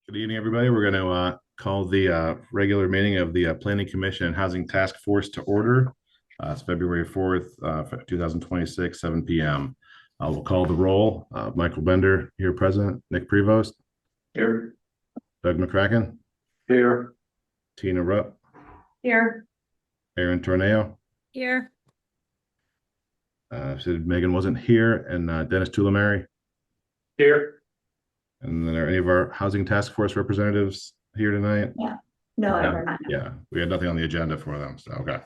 Good evening, everybody. We're going to call the regular meeting of the Planning Commission and Housing Task Force to order. It's February 4th, 2026, 7 p.m. We'll call the roll. Michael Bender here present. Nick Prevost. Here. Doug McCracken. Here. Tina Rupp. Here. Aaron Torneo. Here. Said Megan wasn't here. And Dennis Tulamari. Here. And then are any of our Housing Task Force representatives here tonight? Yeah. No, we're not. Yeah, we had nothing on the agenda for them, so okay.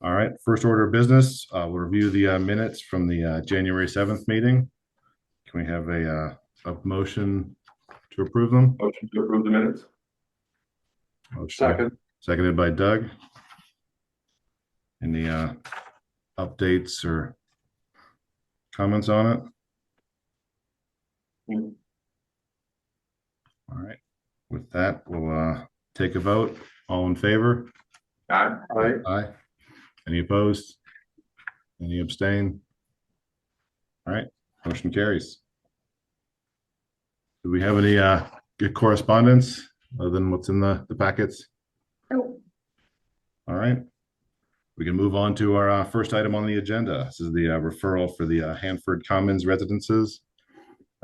All right, first order of business, we'll review the minutes from the January 7th meeting. Can we have a motion to approve them? Motion to approve the minutes. Second. Seconded by Doug. Any updates or comments on it? All right, with that, we'll take a vote. All in favor? Aye. Aye. Any opposed? Any abstain? All right, motion carries. Do we have any good correspondence other than what's in the packets? Oh. All right. We can move on to our first item on the agenda. This is the referral for the Hanford Commons residences,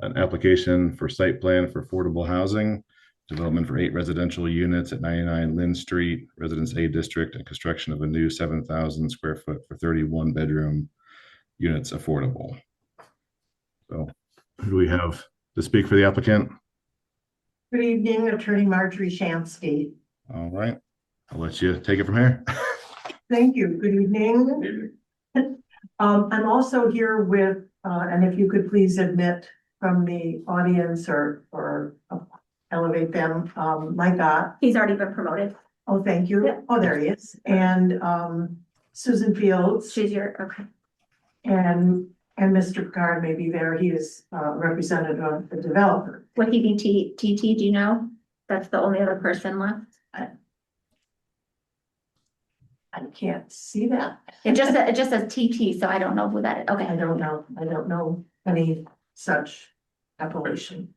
an application for site plan for affordable housing, development for 8 residential units at 99 Lynn Street, Residence A District, and construction of a new 7,000 square foot for 31 bedroom units affordable. So who do we have to speak for the applicant? Good evening, Attorney Marjorie Shansky. All right, I'll let you take it from here. Thank you. Good evening. I'm also here with, and if you could please admit from the audience or elevate them, Mike Ott. He's already been promoted. Oh, thank you. Yeah. Oh, there he is. And Susan Fields She's okay. and Mr. Picard may be there. He is representative of the developer. Would he be TT? Do you know? That's the only other person left. I can't see that. It just says TT, so I don't know who that is. Okay. I don't know any such appellation.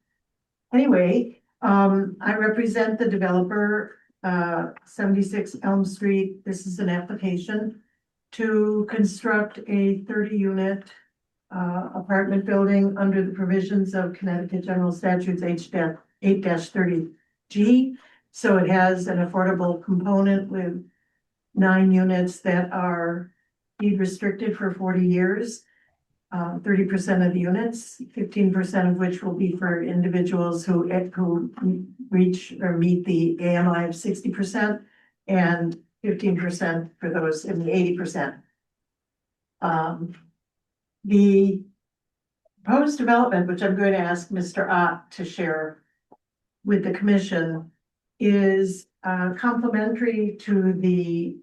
Anyway, I represent the developer, 76 Elm Street. This is an application to construct a 30-unit apartment building under the provisions of Connecticut General Statutes 8-30G. So it has an affordable component with 9 units that are deed restricted for 40 years. 30% of the units, 15% of which will be for individuals who reach or meet the AMI of 60%, and 15% for those in the 80%. The proposed development, which I'm going to ask Mr. Ott to share with the commission, is complementary to the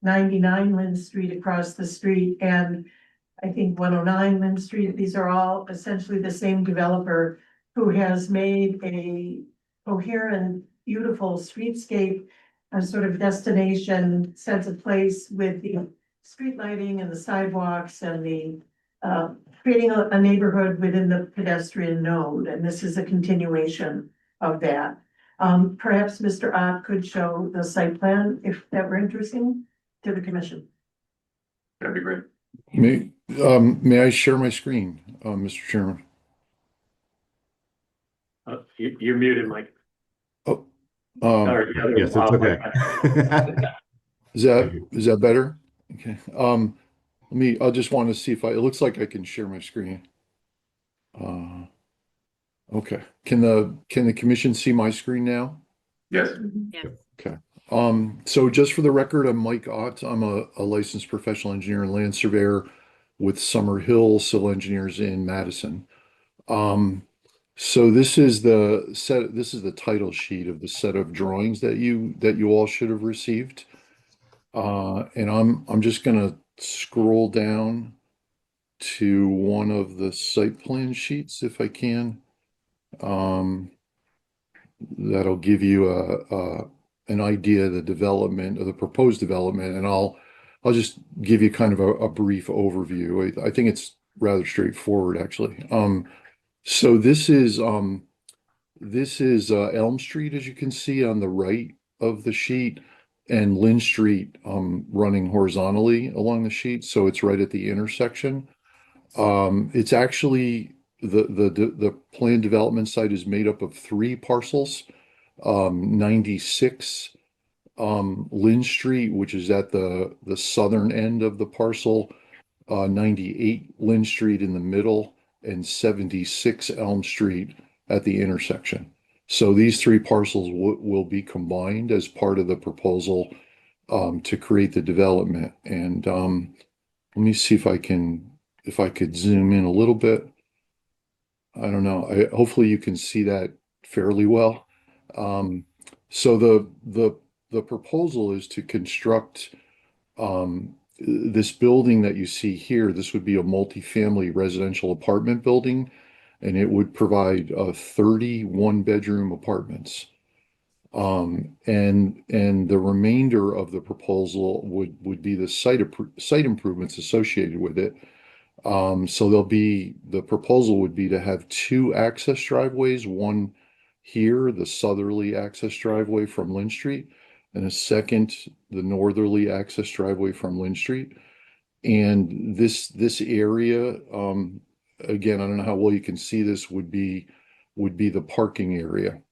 99 Lynn Street across the street, and I think 109 Lynn Street. These are all essentially the same developer who has made a coherent, beautiful streetscape, a sort of destination sense of place with the street lighting and the sidewalks and the creating a neighborhood within the pedestrian node. And this is a continuation of that. Perhaps Mr. Ott could show the site plan if that were interesting to the commission. That'd be great. May I share my screen, Mr. Chairman? You're muted, Mike. Oh, Yes, it's okay. is that better? Okay. I just want to see if it looks like I can share my screen. Okay. Can the commission see my screen now? Yes. Yeah. Okay. So just for the record, I'm Mike Ott. I'm a licensed professional engineer and land surveyor with Summer Hill Civil Engineers in Madison. So this is the title sheet of the set of drawings that you all should have received. And I'm just gonna scroll down to one of the site plan sheets if I can. That'll give you an idea of the development of the proposed development, and I'll just give you kind of a brief overview. I think it's rather straightforward, actually. So this is this is Elm Street, as you can see on the right of the sheet, and Lynn Street running horizontally along the sheet. So it's right at the intersection. It's actually the planned development site is made up of three parcels. 96 Lynn Street, which is at the southern end of the parcel, 98 Lynn Street in the middle, and 76 Elm Street at the intersection. So these three parcels will be combined as part of the proposal to create the development. And let me see if I could zoom in a little bit. I don't know. Hopefully you can see that fairly well. So the proposal is to construct this building that you see here. This would be a multifamily residential apartment building, and it would provide 31 bedroom apartments. And the remainder of the proposal would be the site improvements associated with it. So the proposal would be to have two access driveways, one here, the southerly access driveway from Lynn Street, and a second, the northerly access driveway from Lynn Street. And this area, again, I don't know how well you can see this, would be the parking area.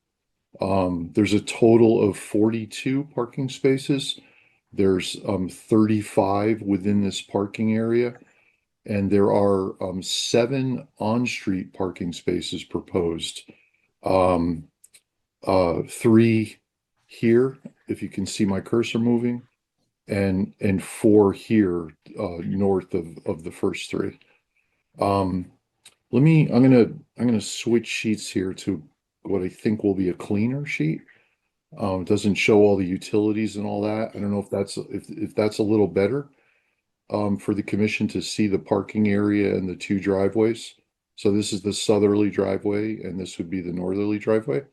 There's a total of 42 parking spaces. There's 35 within this parking area, and there are 7 on-street parking spaces proposed. 3 here, if you can see my cursor moving, and 4 here north of the first 3. I'm gonna switch sheets here to what I think will be a cleaner sheet. It doesn't show all the utilities and all that. I don't know if that's a little better for the commission to see the parking area and the 2 driveways. So this is the southerly driveway, and this would be the northerly driveway.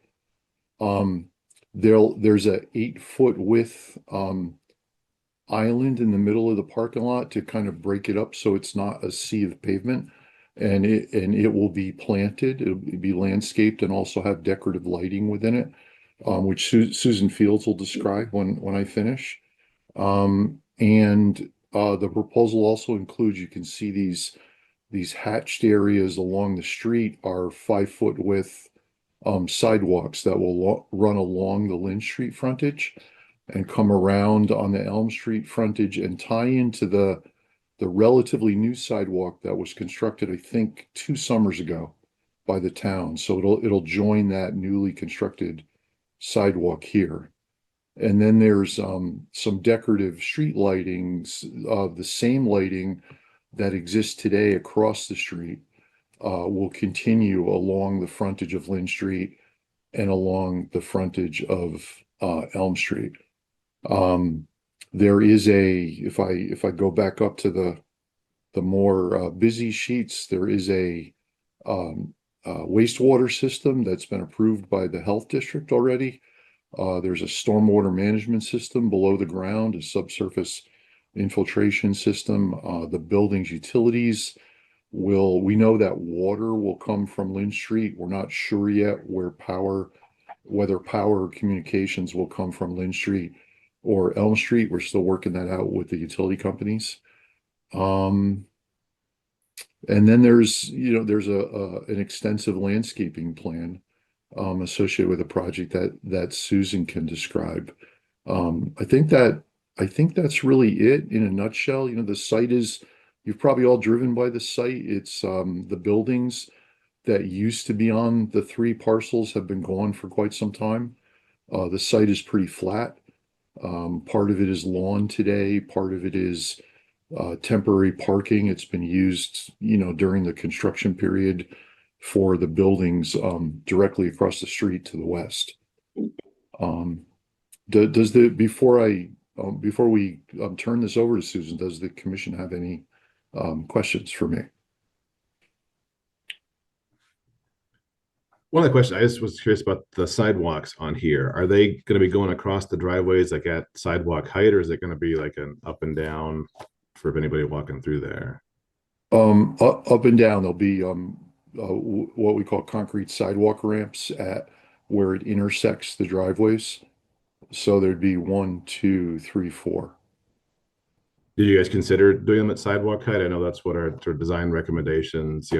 There's a 8-foot width island in the middle of the parking lot to kind of break it up so it's not a sea of pavement, and it will be planted. It'll be landscaped and also have decorative lighting within it, which Susan Fields will describe when I finish. And the proposal also includes, you can see these hatched areas along the street are 5-foot width sidewalks that will run along the Lynn Street frontage and come around on the Elm Street frontage and tie into the relatively new sidewalk that was constructed, I think, 2 summers ago by the town. So it'll join that newly constructed sidewalk here. And then there's some decorative street lightings of the same lighting that exists today across the street will continue along the frontage of Lynn Street and along the frontage of Elm Street. There is if I go back up to the more busy sheets, there is a wastewater system that's been approved by the health district already. There's a stormwater management system below the ground, a subsurface infiltration system. The building's utilities we know that water will come from Lynn Street. We're not sure yet whether power or communications will come from Lynn Street or Elm Street. We're still working that out with the utility companies. And then there's an extensive landscaping plan associated with a project that Susan can describe. I think that's really it in a nutshell. The site you've probably all driven by the site. It's the buildings that used to be on the 3 parcels have been gone for quite some time. The site is pretty flat. Part of it is lawn today. Part of it is temporary parking. It's been used, during the construction period for the buildings directly across the street to the west. Before we turn this over to Susan, does the commission have any questions for me? One of the questions, I just was curious about the sidewalks on here. Are they going to be going across the driveways like at sidewalk height, or is it going to be like an up and down for anybody walking through there? Up and down, there'll be what we call concrete sidewalk ramps where it intersects the driveways. So there'd be 1, 2, 3, 4. Did you guys consider doing them at sidewalk height? I know that's what our sort of design recommendations,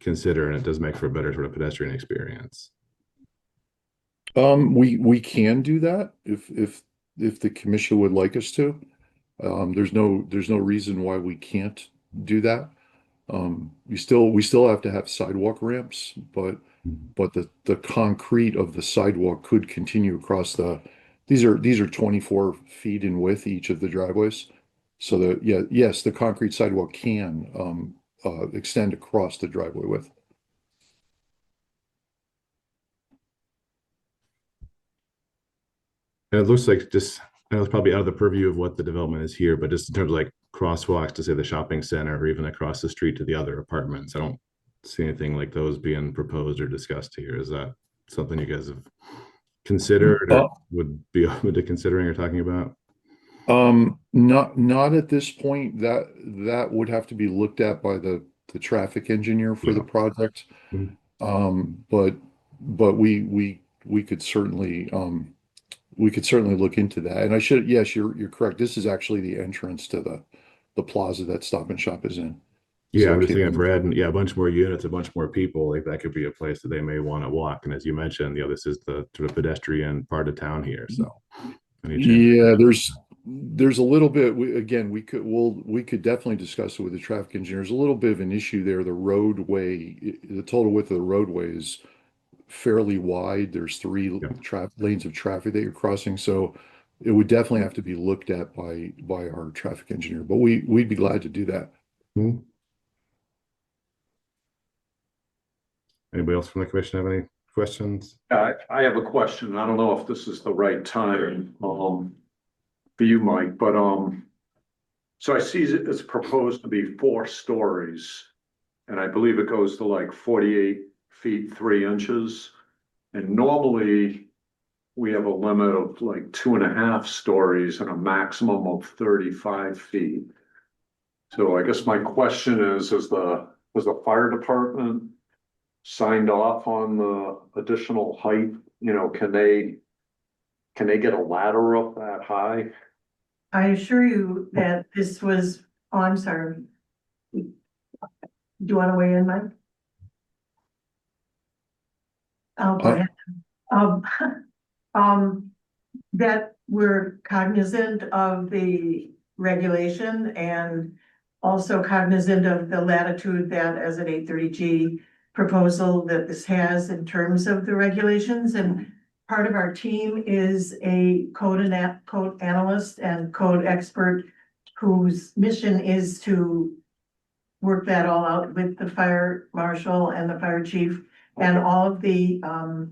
consider, and it does make for a better sort of pedestrian experience. We can do that if the commission would like us to. There's no reason why we can't do that. We still have to have sidewalk ramps, but the concrete of the sidewalk could continue across these are 24 feet in width, each of the driveways. So yes, the concrete sidewalk can extend across the driveway width. And it looks like just, I know it's probably out of the purview of what the development is here, but just in terms of like crosswalks to say the shopping center or even across the street to the other apartments, I don't see anything like those being proposed or discussed here. Is that something you guys have considered or would be open to considering or talking about? Not at this point. That would have to be looked at by the traffic engineer for the Yeah. project. Mhm. But we could certainly look into that. And yes, you're correct. This is actually the entrance to the plaza that Stop and Shop is in. Yeah, So I'm just thinking keep- of red and yeah, a bunch more units, a bunch more people. Like that could be a place that they may want to walk. And as you mentioned, this is the sort of pedestrian part of town here. So any chance? Yeah, there's a little bit, we could definitely discuss it with the traffic engineers. A little bit of an issue there. The roadway, the total width of the roadway is fairly wide. There's three lanes of traffic that you're crossing. So it would definitely have to be looked at by our traffic engineer, but we'd be glad to do that. Hmm. Anybody else from the commission have any questions? I have a question. I don't know if this is the right time, for you, Mike, but, so I see it's proposed to be 4 stories. And I believe it goes to like 48 feet, 3 inches. And normally we have a limit of like 2.5 stories and a maximum of 35 feet. So I guess my question is has the fire department signed off on the additional height? Can they get a ladder up that high? I assure you that this was, oh, I'm sorry. Do you want to weigh in, Mike? Oh, go ahead. Um, that we're cognizant of the regulation and also cognizant of the latitude that as an 830G proposal that this has in terms of the regulations. And part of our team is a code analyst and code expert whose mission is to work that all out with the fire marshal and the fire chief. And all of the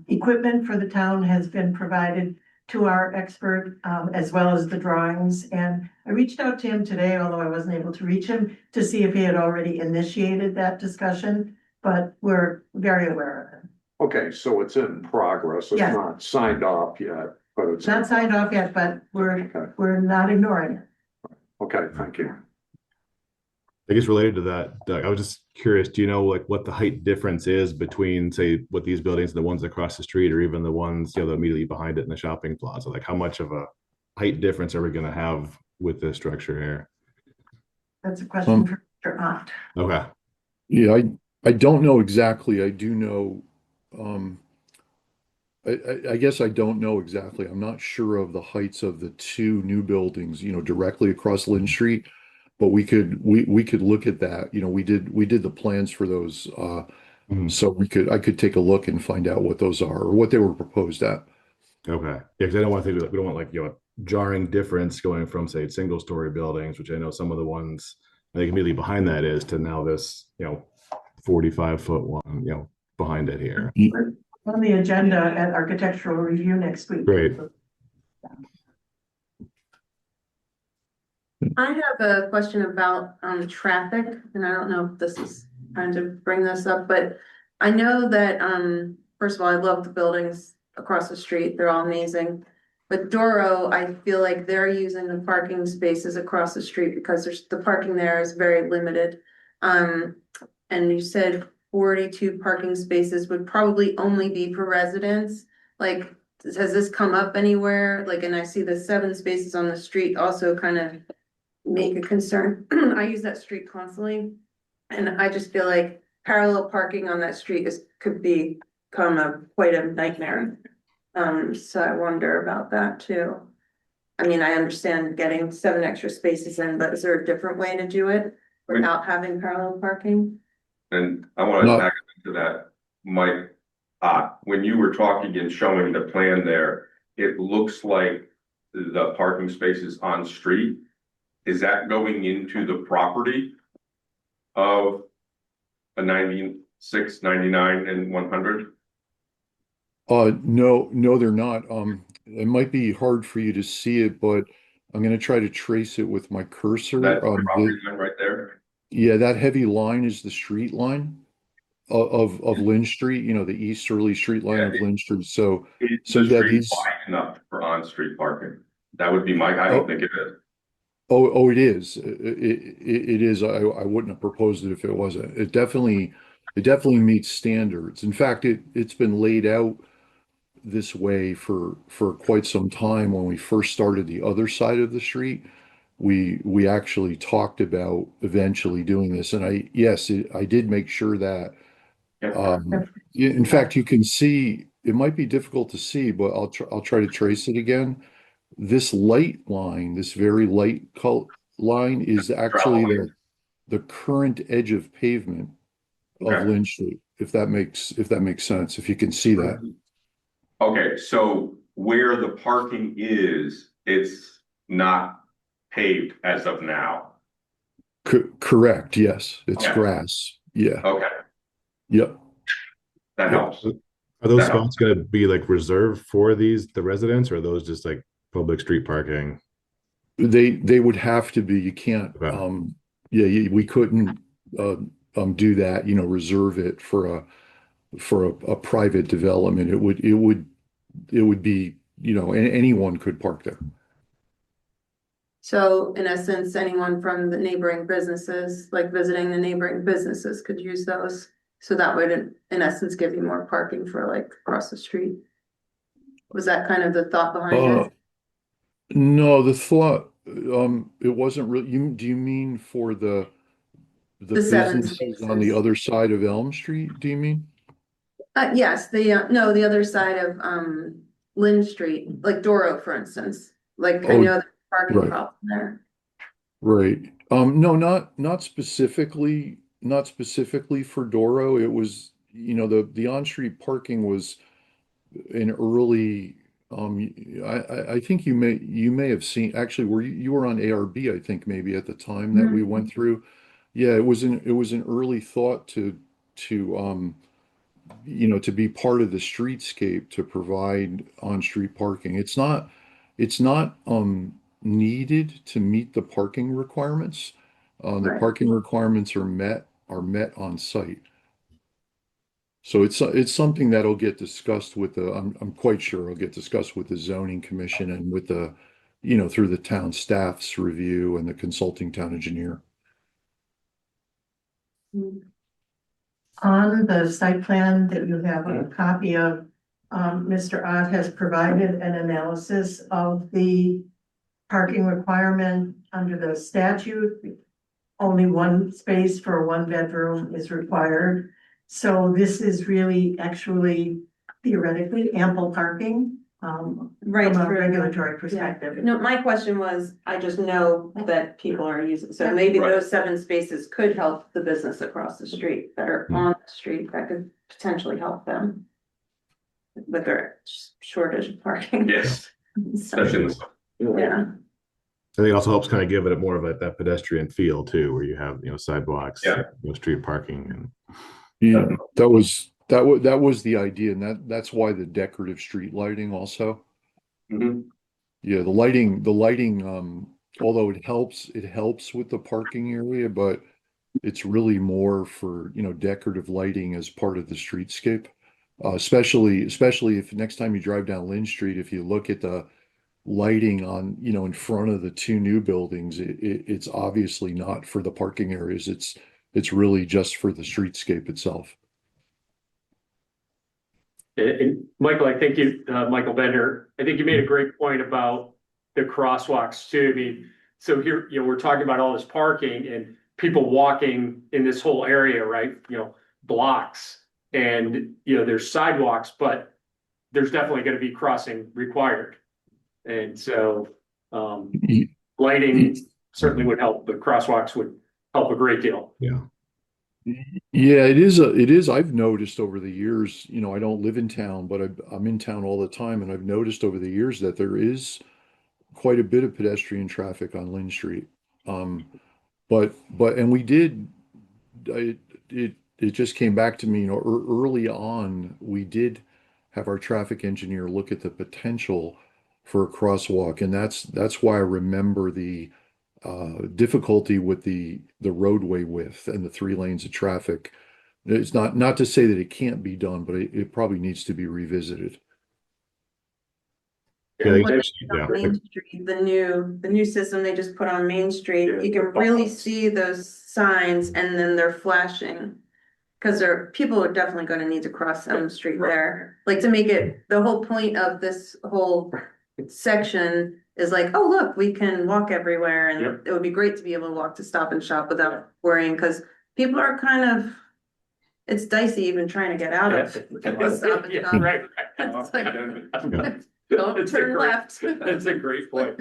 equipment for the town has been provided to our expert, as well as the drawings. And I reached out to him today, although I wasn't able to reach him, to see if he had already initiated that discussion, but we're very aware of it. Okay, so it's in progress. It's Yes. not signed off yet, but it's. Not signed off yet, but Okay. we're not ignoring it. Okay, thank you. I guess related to that, Doug, I was just curious, do you know like what the height difference is between, say, what these buildings, the ones across the street, or even the ones, immediately behind it in the shopping plaza? Like how much of a height difference are we gonna have with this structure here? That's a question for Mr. Ott. Okay. Yeah, I don't know exactly. I do know, I guess I don't know exactly. I'm not sure of the heights of the 2 new buildings, directly across Lynn Street. But we could look at that. We did the plans for those. Mhm. So I could take a look and find out what those are or what they were proposed at. Okay. Yeah, because I don't want to think we don't want like, a jarring difference going from, say, single story buildings, which I know some of the ones I think immediately behind that is, to now this, 45-foot one, behind it here. On the agenda at architectural review next week. Great. I have a question about traffic, and I don't know if this is trying to bring this up, but I know that first of all, I love the buildings across the street, they're all amazing. But Doro, I feel like they're using the parking spaces across the street because the parking there is very limited. And you said 42 parking spaces would probably only be for residents. Like, has this come up anywhere? Like, and I see the 7 spaces on the street also kind of make a concern. I use that street constantly. And I just feel like parallel parking on that street could become quite a nightmare. So I wonder about that too. I mean, I understand getting 7 extra spaces in, but is there a different way to do it without having parallel parking? And I want to No. back into that, Mike. When you were talking and showing the plan there, it looks like the parking spaces on street. Is that going into the property of a 96, 99, and 100? No, they're not. It might be hard for you to see it, but I'm going to try to trace it with my cursor. That's the property line right there. Yeah, that heavy line is the street line of Lynn Street, you know, the easterly street line Yeah, of Lynn Street. So, Is so the yeah, street these, wide enough for on-street parking? That would be my, I don't Oh. think it is. oh, it is. It is. I wouldn't have proposed it if it wasn't. It definitely meets standards. In fact, it's been laid out this way for quite some time. When we first started the other side of the street, we actually talked about eventually doing this. And I did make sure that, Yeah. in fact, you can see, it might be difficult to see, but I'll try to trace it again. This light line, this very light line is actually the current edge of pavement of Okay. Lynn Street, if that makes sense, if you can see that. Okay, so where the parking is, it's not paved as of now. Correct, yes. It's Okay. grass. Yeah. Okay, Yep. that Yep. helps. Are those That helps. spots gonna be like reserved for the residents, or are those just like public street parking? They would have to be, you can't, Okay. yeah, we couldn't do that, you know, reserve it for a private development. It would be, you know, anyone could park there. So in essence, anyone from the neighboring businesses, like visiting the neighboring businesses could use those. So that would in essence give you more parking for like across the street. Was that kind of the thought behind Uh, it? no, the thought, it wasn't really, do you mean for the The 7 businesses on the spaces. other side of Elm Street, do you mean? Yes, no, the other side of Lynn Street, like Doro, for instance. Like I Oh, know the parking right. problem there. Right. No, not specifically, not specifically for Doro. It was, you know, the on-street parking was an early, I think you may have seen, actually, you were on ARB, I think, maybe at the time that we went through. Yeah, it was an early thought to you know, to be part of the streetscape to provide on-street parking. It's not needed to meet the parking requirements. The Right. parking requirements are met on site. So it's something that'll get discussed with I'm quite sure it'll get discussed with the zoning commission and with the, you know, through the town staff's review and the consulting town engineer. On the site plan that you have a copy of, Mr. Ott has provided an analysis of the parking requirement under the statute. Only 1 space for a 1-bedroom is required. So this is really actually theoretically ample parking, Right. from a for- regulatory perspective. No, my question was, I just know that people are using, so maybe Right. those 7 spaces could help the business across the street that are on the street that could potentially help them. With their shortage of parking. Yes, So, especially in the summer. yeah, I think it also helps kind of give it more of that pedestrian feel too, where you have, you know, sidewalks, Yeah. you know, street parking, and Yeah, that was the idea, and that's why the decorative street lighting also. Mhm. Yeah, the lighting, although it helps with the parking area, but it's really more for, you know, decorative lighting as part of the streetscape. Especially if next time you drive down Lynn Street, if you look at the lighting on, you know, in front of the 2 new buildings, it's obviously not for the parking areas. It's really just for the streetscape itself. And Michael, I think Michael Bender, I think you made a great point about the crosswalks too. I mean, so here, we're talking about all this parking and people walking in this whole area, right? Blocks and, there's sidewalks, but there's definitely going to be crossing required. And so, lighting certainly would help. The crosswalks would help a great deal. Yeah. Yeah, it is. I've noticed over the years, I don't live in town, but I'm in town all the time, and I've noticed over the years that there is quite a bit of pedestrian traffic on Lynn Street. Um, and we did, it just came back to me, early on, we did have our traffic engineer look at the potential for a crosswalk, and that's why I remember the difficulty with the roadway width and the 3 lanes of traffic. It's not to say that it can't be done, but it probably needs to be revisited. Yeah, What yeah. about Main Street, the new system they just put on Main Street, you can really see those signs and then they're flashing. Cause people are definitely gonna need to cross Elm Street there, like to make it, the whole point of this whole section is like, oh, look, we can walk everywhere and Yep. it would be great to be able to walk to Stop and Shop without worrying, cause people are kind of, it's dicey even trying to get out of Stop and Yeah, Shop. right. It's like, Yeah. don't It's a turn great- left. That's a great point.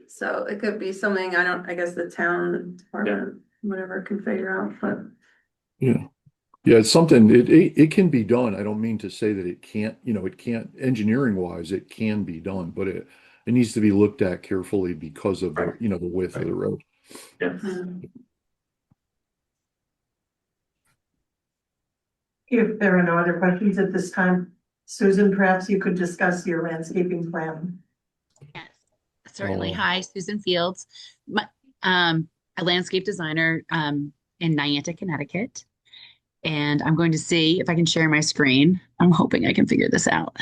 So it could be something, I guess the town department, whatever, can figure out, but. Yeah. Yeah, it's something, it can be done. I don't mean to say that it can't, it can't, engineering wise, it can be done, but it needs to be looked at carefully because of the, the width of the road. Yeah. If there are no other questions at this time, Susan, perhaps you could discuss your landscaping plan. Yes, certainly. Oh. Hi, Susan Fields, a landscape designer in Niantic, Connecticut. And I'm going to see if I can share my screen. I'm hoping I can figure this out.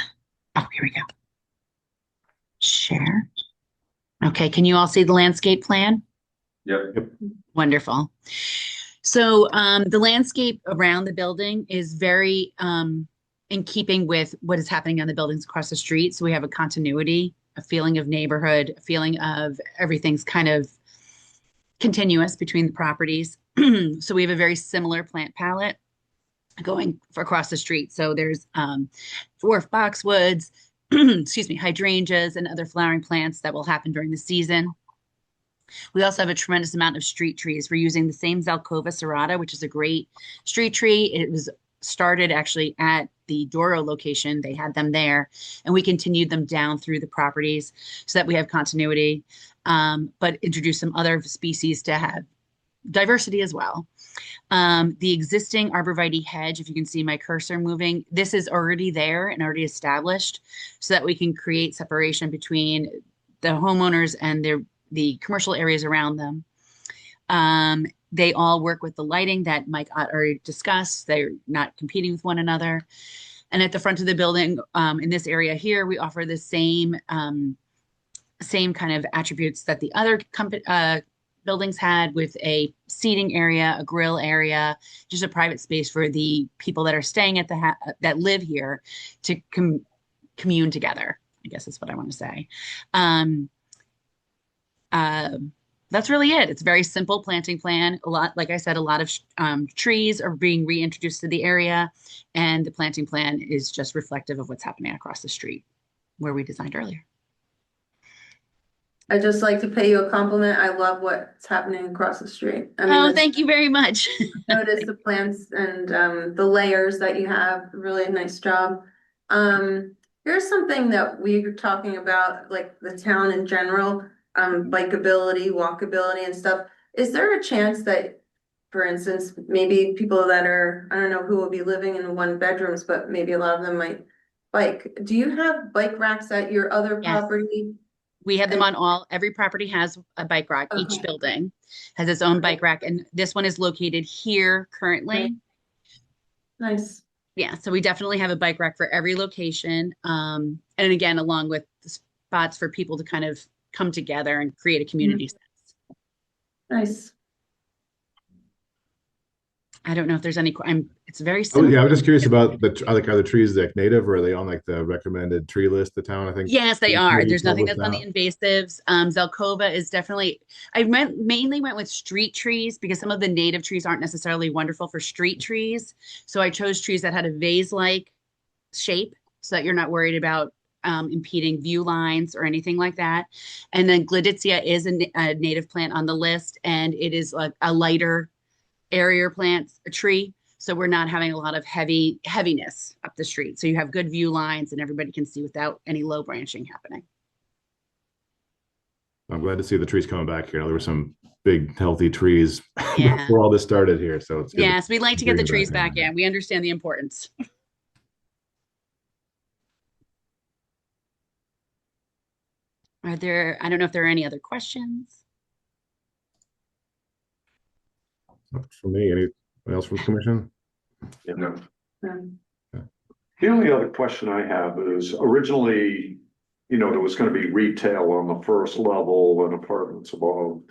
Oh, here we go. Share. Okay, can you all see the landscape plan? Yep. Wonderful. So the landscape around the building is very in keeping with what is happening on the buildings across the street. So we have a continuity, a feeling of neighborhood, a feeling of everything's kind of continuous between the properties. So we have a very similar plant palette going across the street. So there's dwarf boxwoods, excuse me, hydrangeas and other flowering plants that will happen during the season. We also have a tremendous amount of street trees. We're using the same Zelkova serrata, which is a great street tree. It was started actually at the Doro location. They had them there, and we continued them down through the properties so that we have continuity, but introduce some other species to have diversity as well. The existing arborvitae hedge, if you can see my cursor moving, this is already there and already established so that we can create separation between the homeowners and the commercial areas around them. They all work with the lighting that Mike already discussed. They're not competing with one another. And at the front of the building, in this area here, we offer the same kind of attributes that the other buildings had, with a seating area, a grill area, just a private space for the people that are staying at that live here to commune together, I guess is what I want to say. That's really it. It's a very simple planting plan. Like I said, a lot of trees are being reintroduced to the area, and the planting plan is just reflective of what's happening across the street where we designed earlier. I'd just like to pay you a compliment. I love what's happening across the street. I mean, Oh, thank you very much. notice the plants and the layers that you have. Really nice job. Here's something that we were talking about, like the town in general, bikeability, walkability and stuff. Is there a chance that, for instance, maybe people that are, I don't know who will be living in 1 bedrooms, but maybe a lot of them might bike. Do you have bike racks at your other Yes. property? We have them on every property has a bike rack. Okay. Each building has its own bike rack, and this one is located here currently. Nice. Yeah, so we definitely have a bike rack for every location. And again, along with the spots for people to kind of come together and create a community sense. Nice. I don't know if there's any, it's very Oh, simple. yeah, I'm just curious about are the trees like native or are they on like the recommended tree list, the town, I think? Yes, they the are. committee There's nothing published that's on the out? invasives. Zelkova is definitely, mainly went with street trees because some of the native trees aren't necessarily wonderful for street trees. So I chose trees that had a vase-like shape so that you're not worried about impeding view lines or anything like that. And then Gladitia is a native plant on the list, and it is like a lighter area plant, a tree. So we're not having a lot of heaviness up the street. So you have good view lines and everybody can see without any low branching happening. I'm glad to see the trees coming back here. There were some big, healthy trees Yeah. before all this started here, so it's good. Yes, we'd like to get the bring it trees back now. in. We understand the importance. I don't know if there are any other questions. For me, anyone else from the commission? No. The only other question I have is originally, there was gonna be retail on the first level and apartments above.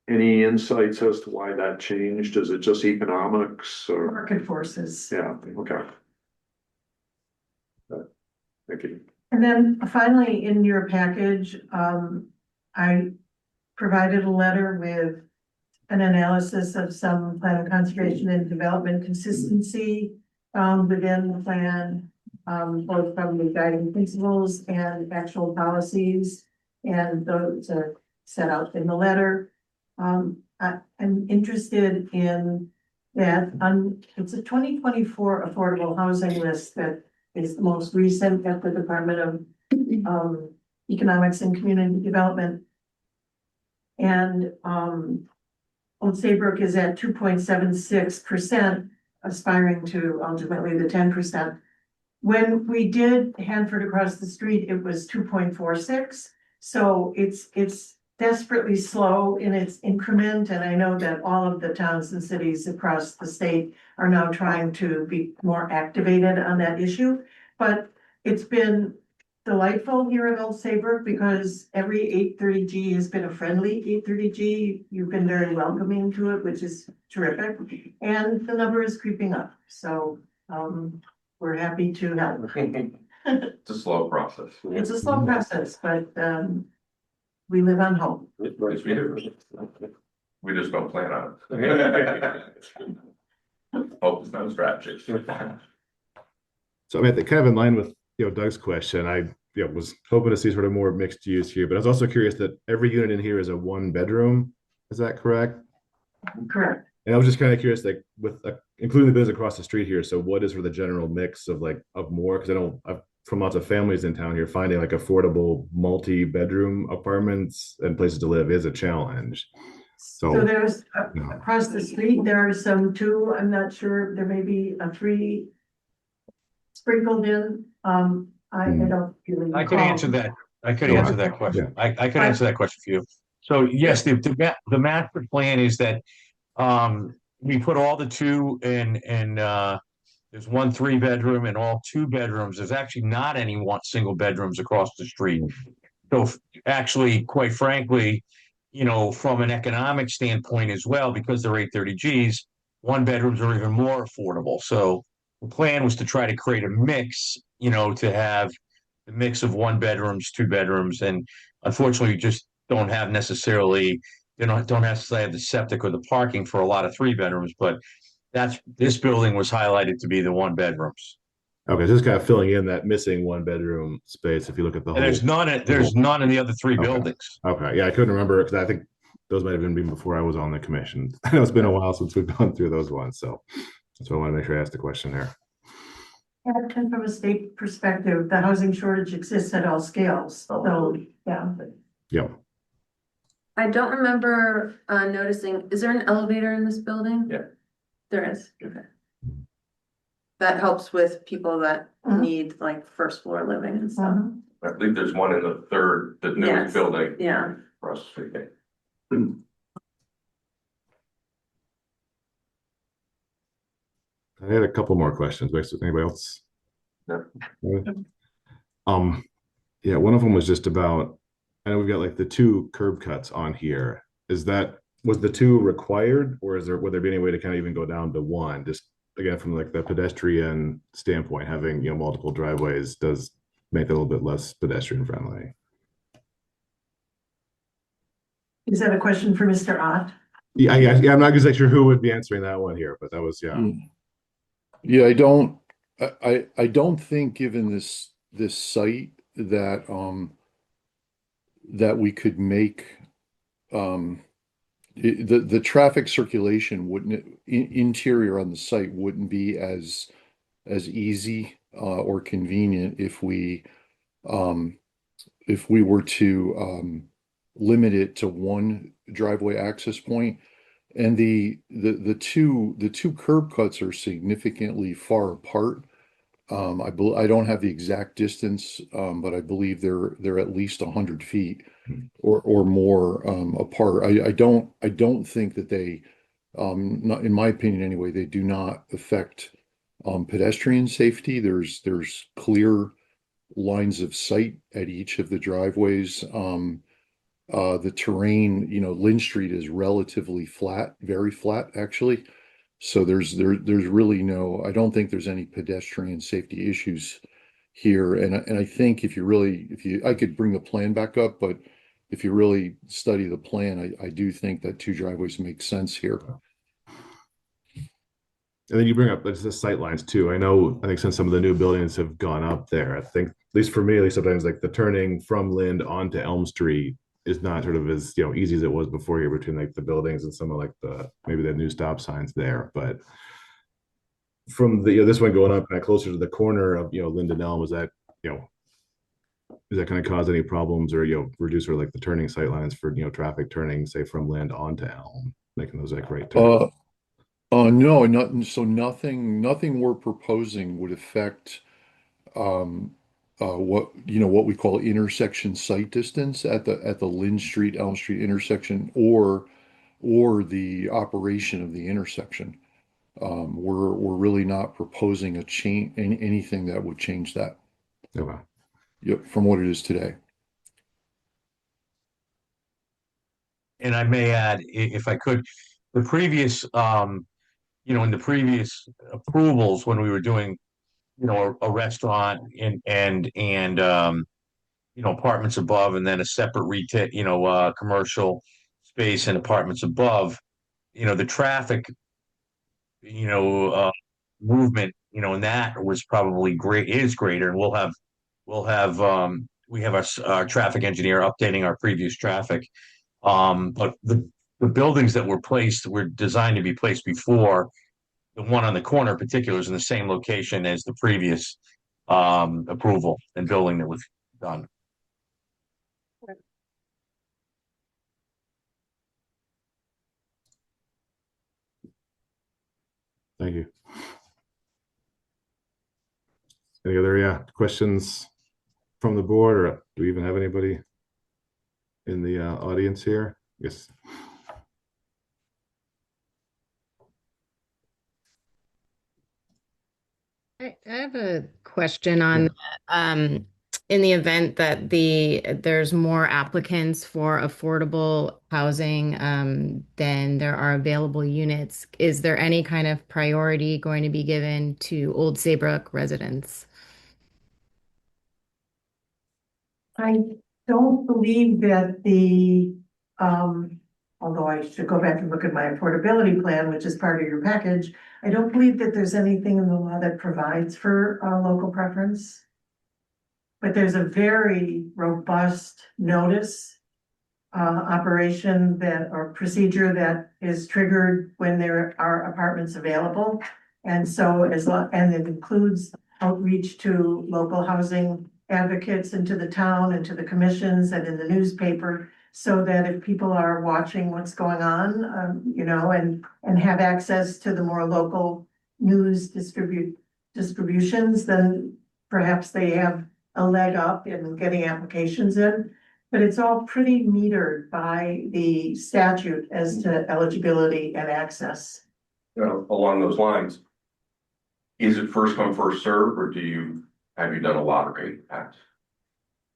Any insights as to why that changed? Is it just economics or? Market forces. Yeah, okay. Thank you. And then finally, in your package, I provided a letter with an analysis of some plan of conservation and development consistency within the plan, both from the guiding principles and actual policies, and those are set out in the letter. I'm interested in that. It's a 2024 affordable housing list that is the most recent at the Department of Economics and Community Development. And Old Saybrook is at 2.76%, aspiring to ultimately the 10%. When we did Hanford across the street, it was 2.46. So it's desperately slow in its increment. And I know that all of the towns and cities across the state are now trying to be more activated on that issue. But it's been delightful here at Old Saybrook because every 830G has been a friendly 830G. You've been very welcoming to it, which is terrific. And the number is creeping up. So we're happy to help. It's a slow process. It's a slow process, but we live on hope. Yes, we do. We just don't plan on it. Hope is not a strategy. So I mean, kind of in line with Doug's question, I was hoping to see sort of more mixed use here, but I was also curious that every unit in here is a 1-bedroom. Is that correct? Correct. And I was just kind of curious, like with including the business across the street here. So what is sort of the general mix of more? Because I know from lots of families in town here, finding like affordable multi-bedroom apartments and places to live is a challenge. So there's across the street, there are some 2. I'm not sure. There may be a 3 sprinkled in. I don't really. I could answer that. I could Go answer on. that question. Yeah. I could answer that question for you. So yes, the master plan is that we put all the 2 in there's 1 3-bedroom and all 2 bedrooms. There's actually not any single bedrooms across the street. So actually, quite frankly, from an economic standpoint as well, because they're 830Gs, 1 bedrooms are even more affordable. So the plan was to try to create a mix, to have the mix of 1 bedrooms, 2 bedrooms, and unfortunately, you just don't have necessarily, don't necessarily have the septic or the parking for a lot of 3 bedrooms, but this building was highlighted to be the 1 bedrooms. Okay, just kind of filling in that missing 1-bedroom space. If you look at the whole, And there's none in the other 3 buildings. Okay, yeah, I couldn't remember because I think those might have been before I was on the commission. I know it's been a while since we've gone through those ones, so that's why I want to make sure I ask the question there. And from a state perspective, the housing shortage exists at all scales. So, yeah. Yep. I don't remember noticing, is there an elevator in this building? Yeah. There is, okay. That helps with people that Mhm. need like first floor living and stuff. Mhm. I believe there's one in the the newest Yes. building Yeah, across the street. I had a couple more questions. Anybody else? No. Yeah, one of them was just about, I know we've got like the 2 curb cuts on here. Is that was the two required, or would there be any way to kind of even go down to one? Just again, from like the pedestrian standpoint, having, multiple driveways does make it a little bit less pedestrian friendly. Is that a question for Mr. Ott? Yeah, I'm not exactly sure who would be answering that one here, but that was, yeah. Yeah, I don't think given this site that that we could make the traffic circulation wouldn't interior on the site wouldn't be as easy or convenient if we were to limit it to one driveway access point. And the two curb cuts are significantly far apart. I don't have the exact distance, but I believe they're at least 100 feet or more apart. I don't think that they, not in my opinion anyway, they do not affect pedestrian safety. There's clear lines of sight at each of the driveways. The terrain, Lynn Street is relatively flat, very flat actually. So there's really I don't think there's any pedestrian safety issues here. And I think I could bring the plan back up, but if you really study the plan, I do think that two driveways make sense here. And then you bring up the sight lines too. I think since some of the new buildings have gone up there, I think, at least for me, at least sometimes like the turning from Lind onto Elm Street is not sort of as, easy as it was before here between like the buildings and some of like maybe the new stop signs there. But from this one going up kind of closer to the corner of, Lind and Elm, is that going to cause any problems or, reduce sort of like the turning sight lines for, traffic turning, say from Lind onto Elm, making those like right turns? No, nothing we're proposing would affect what we call intersection sight distance at the Lynn Street, Elm Street intersection or the operation of the intersection. We're really not proposing anything that would change that. Okay. Yep, from what it is today. And I may add, if I could, the previous, in the previous approvals, when we were doing, a restaurant and apartments above, and then a separate retail, commercial space and apartments above, the traffic, movement, and that was probably is greater. And we have our traffic engineer updating our previous traffic. But the buildings that were designed to be placed before, the one on the corner in particular is in the same location as the previous approval and building that was done. Thank you. Any other questions from the board, or do we even have anybody in the audience here? Yes. I have a question on, in the event that there's more applicants for affordable housing than there are available units, is there any kind of priority going to be given to Old Saybrook residents? I don't believe that although I should go back and look at my affordability plan, which is part of your package, I don't believe that there's anything in the law that provides for local preference. But there's a very robust notice operation or procedure that is triggered when there are apartments available. And so and it includes outreach to local housing advocates and to the town and to the commissions and in the newspaper, so that if people are watching what's going on, and have access to the more local news distributions, then perhaps they have a leg up in getting applications in. But it's all pretty metered by the statute as to eligibility and access. Along those lines, is it first come, first serve, or have you done a lottery in the past?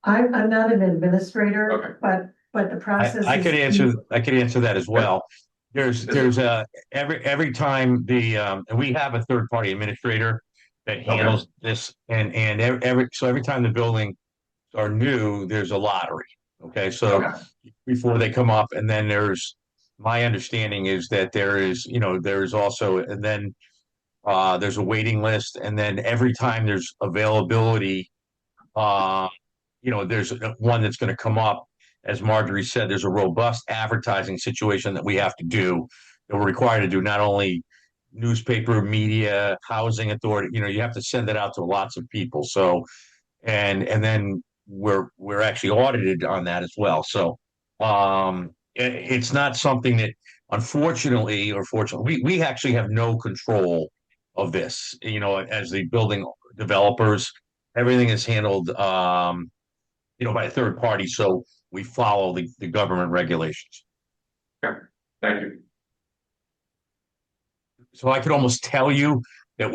I'm not an administrator, Okay. but but the process I is. could answer that as well. There's every time and we have a third party administrator that handles this and every time the building are new, there's a lottery. Okay, so before they come up, and then my understanding is that there's also, and then there's a waiting list, and then every time there's availability, there's one that's going to come up. As Marjorie said, there's a robust advertising situation that we have to do, that we're required to do, not only newspaper, media, housing authority, you have to send it out to lots of people. So, and then we're actually audited on that as well. So, it's not something that, unfortunately or fortunately, we actually have no control of this, as the building developers. Everything is handled, by a third party. So we follow the government regulations. Thank you. So I could almost tell you that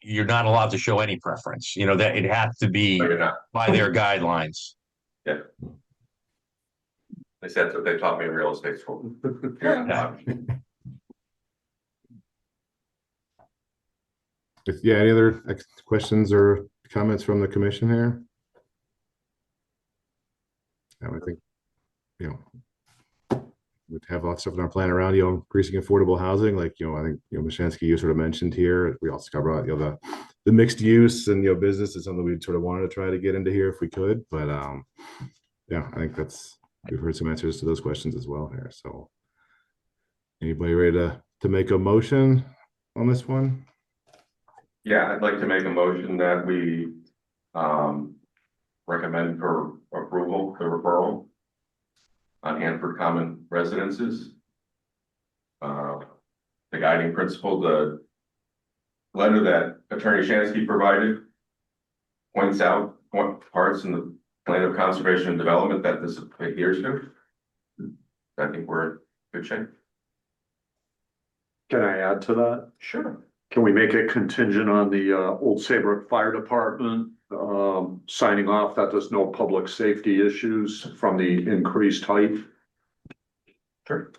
you're not allowed to show any preference, that it has to be No, you're not. by their guidelines. Yeah. They said that's what they taught me in real estate school. Yeah, any other questions or comments from the commission here? I think, we have lots of stuff in our plan around, increasing affordable housing, like, I think, Mashansky, you sort of mentioned here. We also cover out, the mixed use and, business is something we sort of wanted to try to get into here if we could, but, yeah, I think we've heard some answers to those questions as well here. So anybody ready to make a motion on this one? Yeah, I'd like to make a motion that we recommend for approval, the referral on Hanford Common residences. The guiding principle, the letter that Attorney Shansky provided points out parts in the plan of conservation and development that this adheres to. I think we're in good shape. Can I add to that? Sure. Can we make it contingent on the Old Saybrook Fire Department signing off that there's no public safety issues from the increased height? Sure.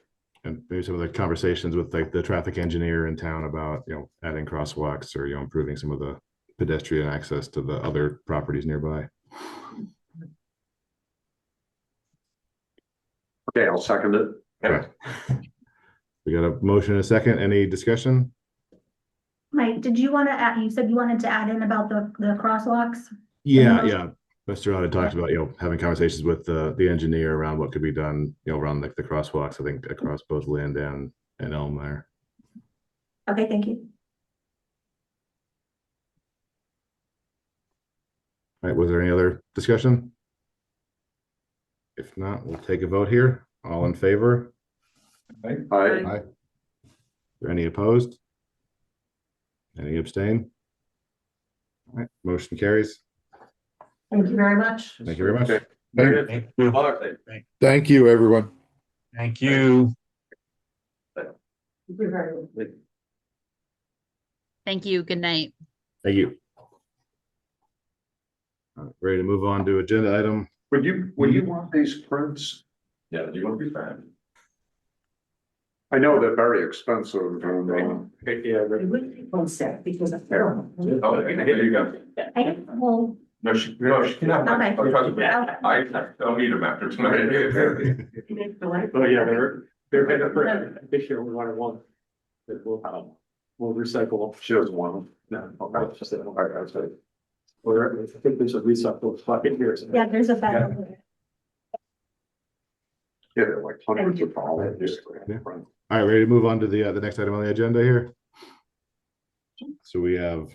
And maybe some of the conversations with the traffic engineer in town about, adding crosswalks or, improving some of the pedestrian access to the other properties nearby. Okay, I'll second it. Okay. We got a motion and a second. Any discussion? Mike, did you want to add, you said you wanted to add in about the crosswalks? Yeah. Mr. Odd had talked about, having conversations with the engineer around what could be done, around the crosswalks, I think across both Lind and Elm there. Okay, thank you. All right, was there any other discussion? If not, we'll take a vote here. All in favor? Aye. Aye. Are any opposed? Any abstain? All right, motion carries. Thank you very much. Thank you very much. Okay. Thank you. Thank you, everyone. Thank you. Thank you very much. Thank you. Good night. Thank you. All right, ready to move on to agenda item. Would you want these prints? Yeah, do you want to be fine? I know they're very expensive and, Because of. Oh, here you go. Well, No, she cannot. Okay. I don't need them after tonight. Oh, yeah, they're better for this year, we wanted one. That we'll recycle. she doesn't want them. No, I'll just say, all right, I'll say. Or I think there's a recycle bucket here. yeah, there's a bag over there. Yeah, they're like hundreds of dollars. Yeah. All right, ready to move on to the next item on the agenda here. So we have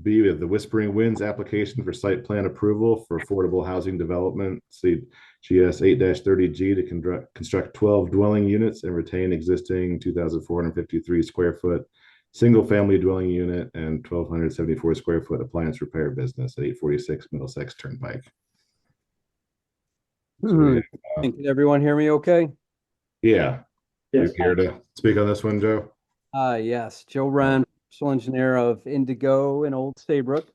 B, we have the Whispering Winds application for site plan approval for affordable housing development, GS 8-30G to construct 12 dwelling units and retain existing 2,453 square foot single-family dwelling unit and 1,274 square foot appliance repair business at 846 Middlesex Turnpike. So Can everyone hear me okay? yeah, Yes. you here to speak on this one, Joe? Yes, Joe Wren, professional engineer of Indigo in Old Saybrook.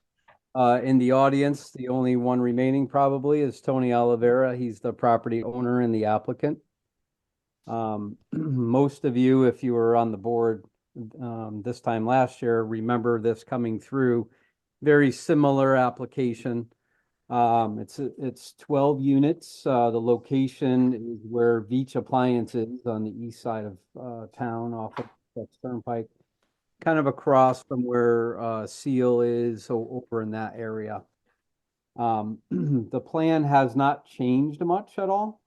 In the audience, the only one remaining probably is Tony Oliveira. He's the property owner and the applicant. Most of you, if you were on the board this time last year, remember this coming through. Very similar application. It's 12 units. The location is where Beach Appliance is on the east side of town off of that Turnpike, kind of across from where Seal is, so over in that area. The plan has not changed much at all.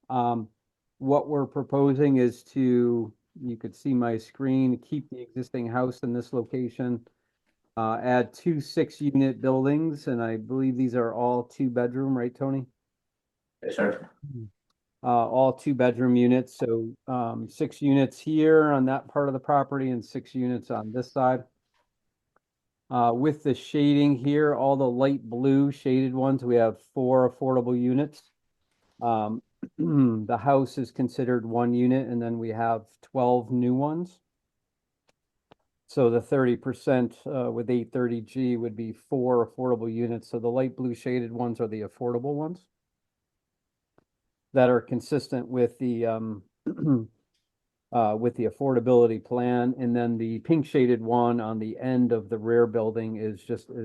What we're proposing is to, you could see my screen, keep the existing house in this location, add 2 6-unit buildings, and I believe these are all 2-bedroom, right, Tony? Yes, sir. All 2-bedroom units, so 6 units here on that part of the property and 6 units on this side. With the shading here, all the light blue shaded ones, we have 4 affordable units. The house is considered 1 unit, and then we have 12 new ones. So the 30% with 830G would be 4 affordable units. So the light blue shaded ones are the affordable ones that are consistent with the affordability plan. And then the pink shaded one on the end of the rear building is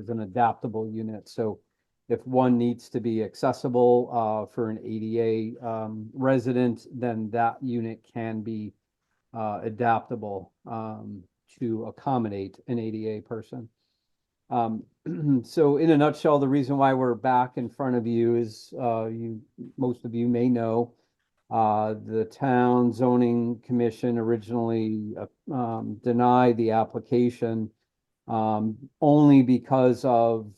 an adaptable unit. So if one needs to be accessible for an ADA resident, then that unit can be adaptable to accommodate an ADA person. So in a nutshell, the reason why we're back in front of you is most of you may know the town zoning commission originally denied the application only because of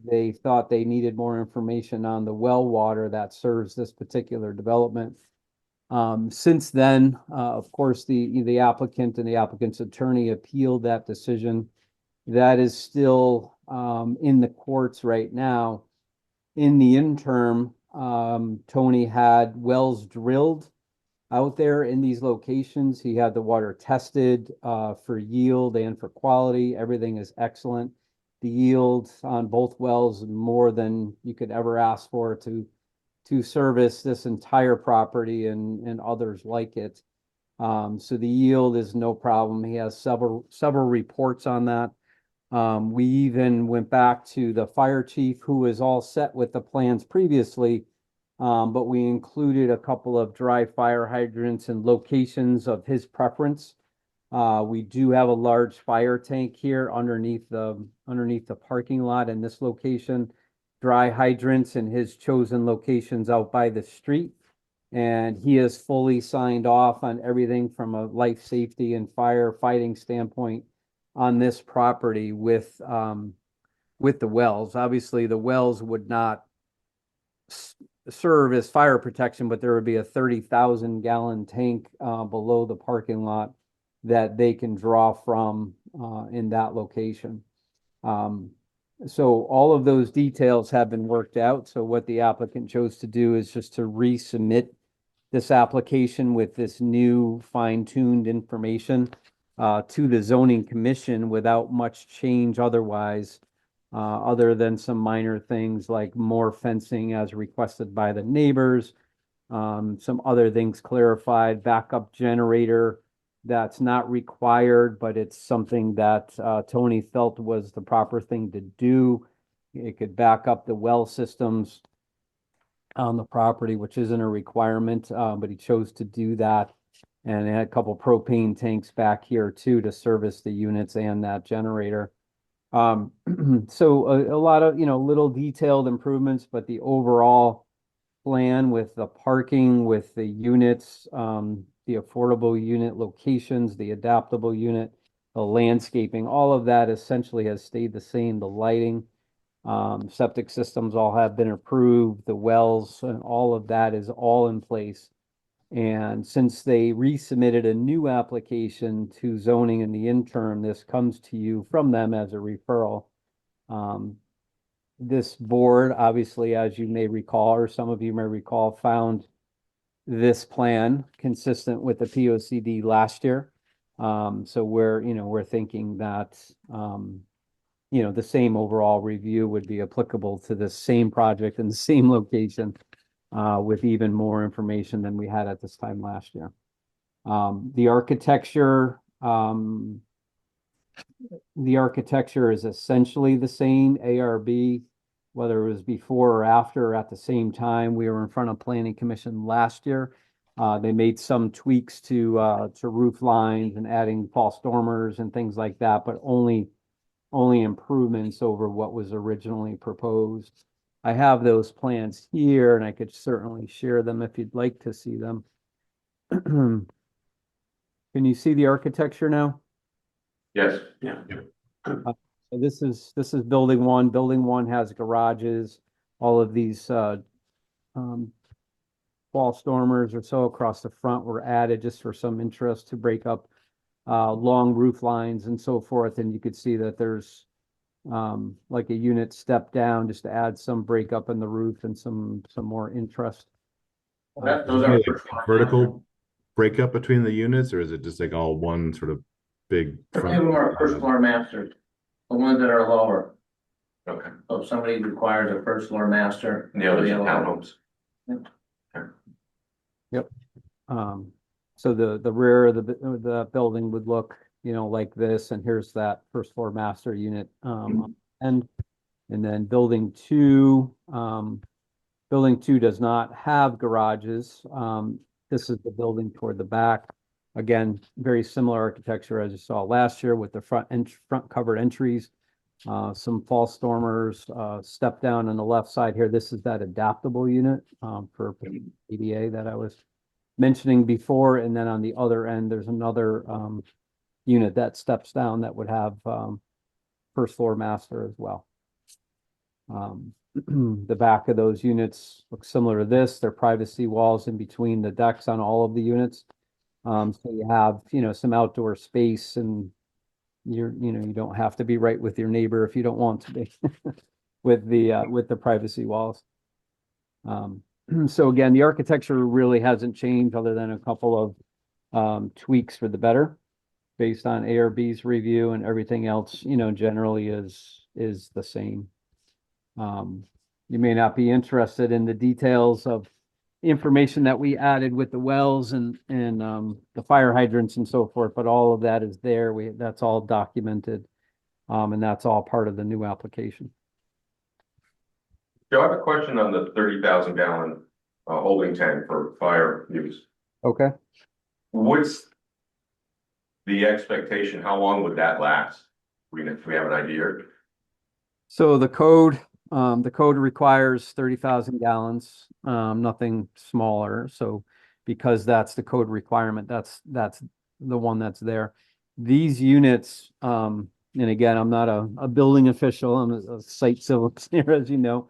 they thought they needed more information on the well water that serves this particular development. Since then, of course, the applicant and the applicant's attorney appealed that decision. That is still in the courts right now. In the interim, Tony had wells drilled out there in these locations. He had the water tested for yield and for quality. Everything is excellent. The yield on both wells more than you could ever ask for to service this entire property and others like it. So the yield is no problem. He has several reports on that. We even went back to the fire chief, who was all set with the plans previously, but we included a couple of dry fire hydrants and locations of his preference. We do have a large fire tank here underneath the parking lot in this location. Dry hydrants in his chosen locations out by the street. And he has fully signed off on everything from a life safety and firefighting standpoint on this property with the wells. Obviously, the wells would not serve as fire protection, but there would be a 30,000-gallon tank below the parking lot that they can draw from in that location. So all of those details have been worked out. So what the applicant chose to do is just to resubmit this application with this new fine-tuned information to the zoning commission without much change otherwise, other than some minor things like more fencing as requested by the neighbors, some other things clarified, backup generator that's not required, but it's something that Tony felt was the proper thing to do. It could back up the well systems on the property, which isn't a requirement, but he chose to do that. And they had a couple propane tanks back here too to service the units and that generator. So a lot of, little detailed improvements, but the overall plan with the parking, with the units, the affordable unit locations, the adaptable unit, the landscaping, all of that essentially has stayed the same. The lighting, septic systems all have been approved, the wells and all of that is all in place. And since they resubmitted a new application to zoning in the interim, this comes to you from them as a referral. This board, obviously, as you may recall, or some of you may recall, found this plan consistent with the POCD last year. So we're thinking that, the same overall review would be applicable to the same project in the same location, with even more information than we had at this time last year. The architecture is essentially the same, ARB, whether it was before or after or at the same time. We were in front of Planning Commission last year. They made some tweaks to roof lines and adding false dormers and things like that, but only improvements over what was originally proposed. I have those plans here, and I could certainly share them if you'd like to see them. Can you see the architecture now? Yes. Yeah. So this is building one. Building one has garages. All of these false dormers or so across the front were added just for some interest to break up long roof lines and so forth. And you could see that there's like a unit step down just to add some breakup in the roof and some more interest. Those are vertical breakup between the units, or is it just like all one sort of big Some of them are first floor masters, the ones that are lower. Okay. So if somebody requires a first floor master. And the others are they'll- townhomes. So the rear of the building would look, like this, and here's that first floor master unit. And then building two does not have garages. This is the building toward the back. Again, very similar architecture as you saw last year with the front covered entries. Some false dormers, step down on the left side here. This is that adaptable unit for ADA that I was mentioning before. And then on the other end, there's another unit that steps down that would have first floor master as well. The back of those units look similar to this. They're privacy walls in between the decks on all of the units. So you have, some outdoor space, and you don't have to be right with your neighbor if you don't want to be with the privacy walls. So again, the architecture really hasn't changed other than a couple of tweaks for the better based on ARB's review, and everything else, generally is the same. You may not be interested in the details of information that we added with the wells and the fire hydrants and so forth, but all of that is there. That's all documented, and that's all part of the new application. Joe, I have a question on the 30,000 gallon holding tank for fire use. Okay. What's the expectation? How long would that last? We have an idea. So the code requires 30,000 gallons, nothing smaller. So because that's the code requirement, that's the one that's there. These units, and again, I'm not a building official, I'm a site civil engineer, as you know.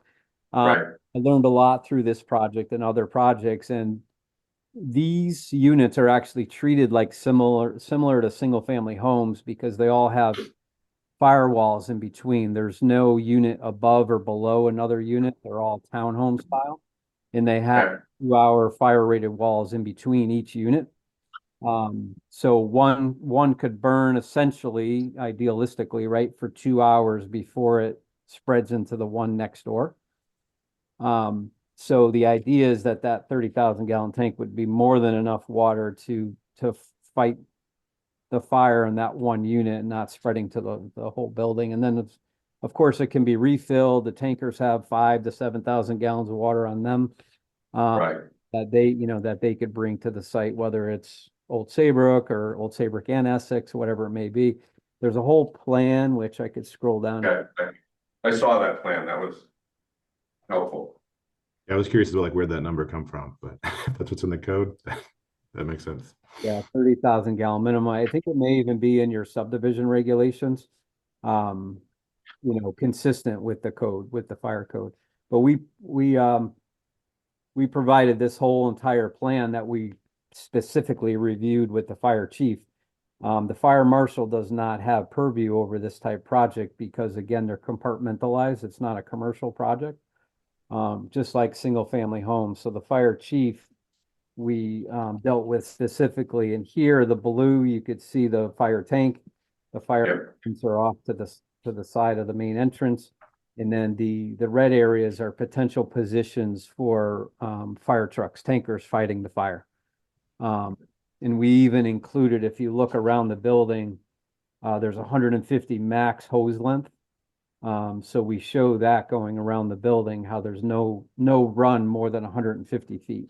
Right. I learned a lot through this project and other projects, and these units are actually treated like similar to single family homes because they all have firewalls in between. There's no unit above or below another unit. They're all townhome style, and they have 2-hour fire rated walls in between each unit. So one could burn essentially, idealistically, right, for 2 hours before it spreads into the one next door. So the idea is that 30,000 gallon tank would be more than enough water to fight the fire in that one unit and not spreading to the whole building. And then of course it can be refilled. The tankers have 5,000 to 7,000 gallons of water on them. Right. That they could bring to the site, whether it's Old Saybrook or Old Saybrook and Essex, whatever it may be. There's a whole plan, which I could scroll down. Okay. I saw that plan. That was helpful. I was curious about where that number come from, but if that's what's in the code, that makes sense. Yeah, 30,000 gallon minimum. I think it may even be in your subdivision regulations, consistent with the code, with the fire code. But we provided this whole entire plan that we specifically reviewed with the fire chief. The fire marshal does not have purview over this type project because, again, they're compartmentalized. It's not a commercial project, just like single family homes. So the fire chief we dealt with specifically. And here, the blue, you could see the fire tank. The fire hydrants are off to to the side of the main entrance. And then the red areas are potential positions for fire trucks, tankers fighting the fire. And we even included, if you look around the building, there's 150 max hose length. So we show that going around the building, how there's no run more than 150 feet.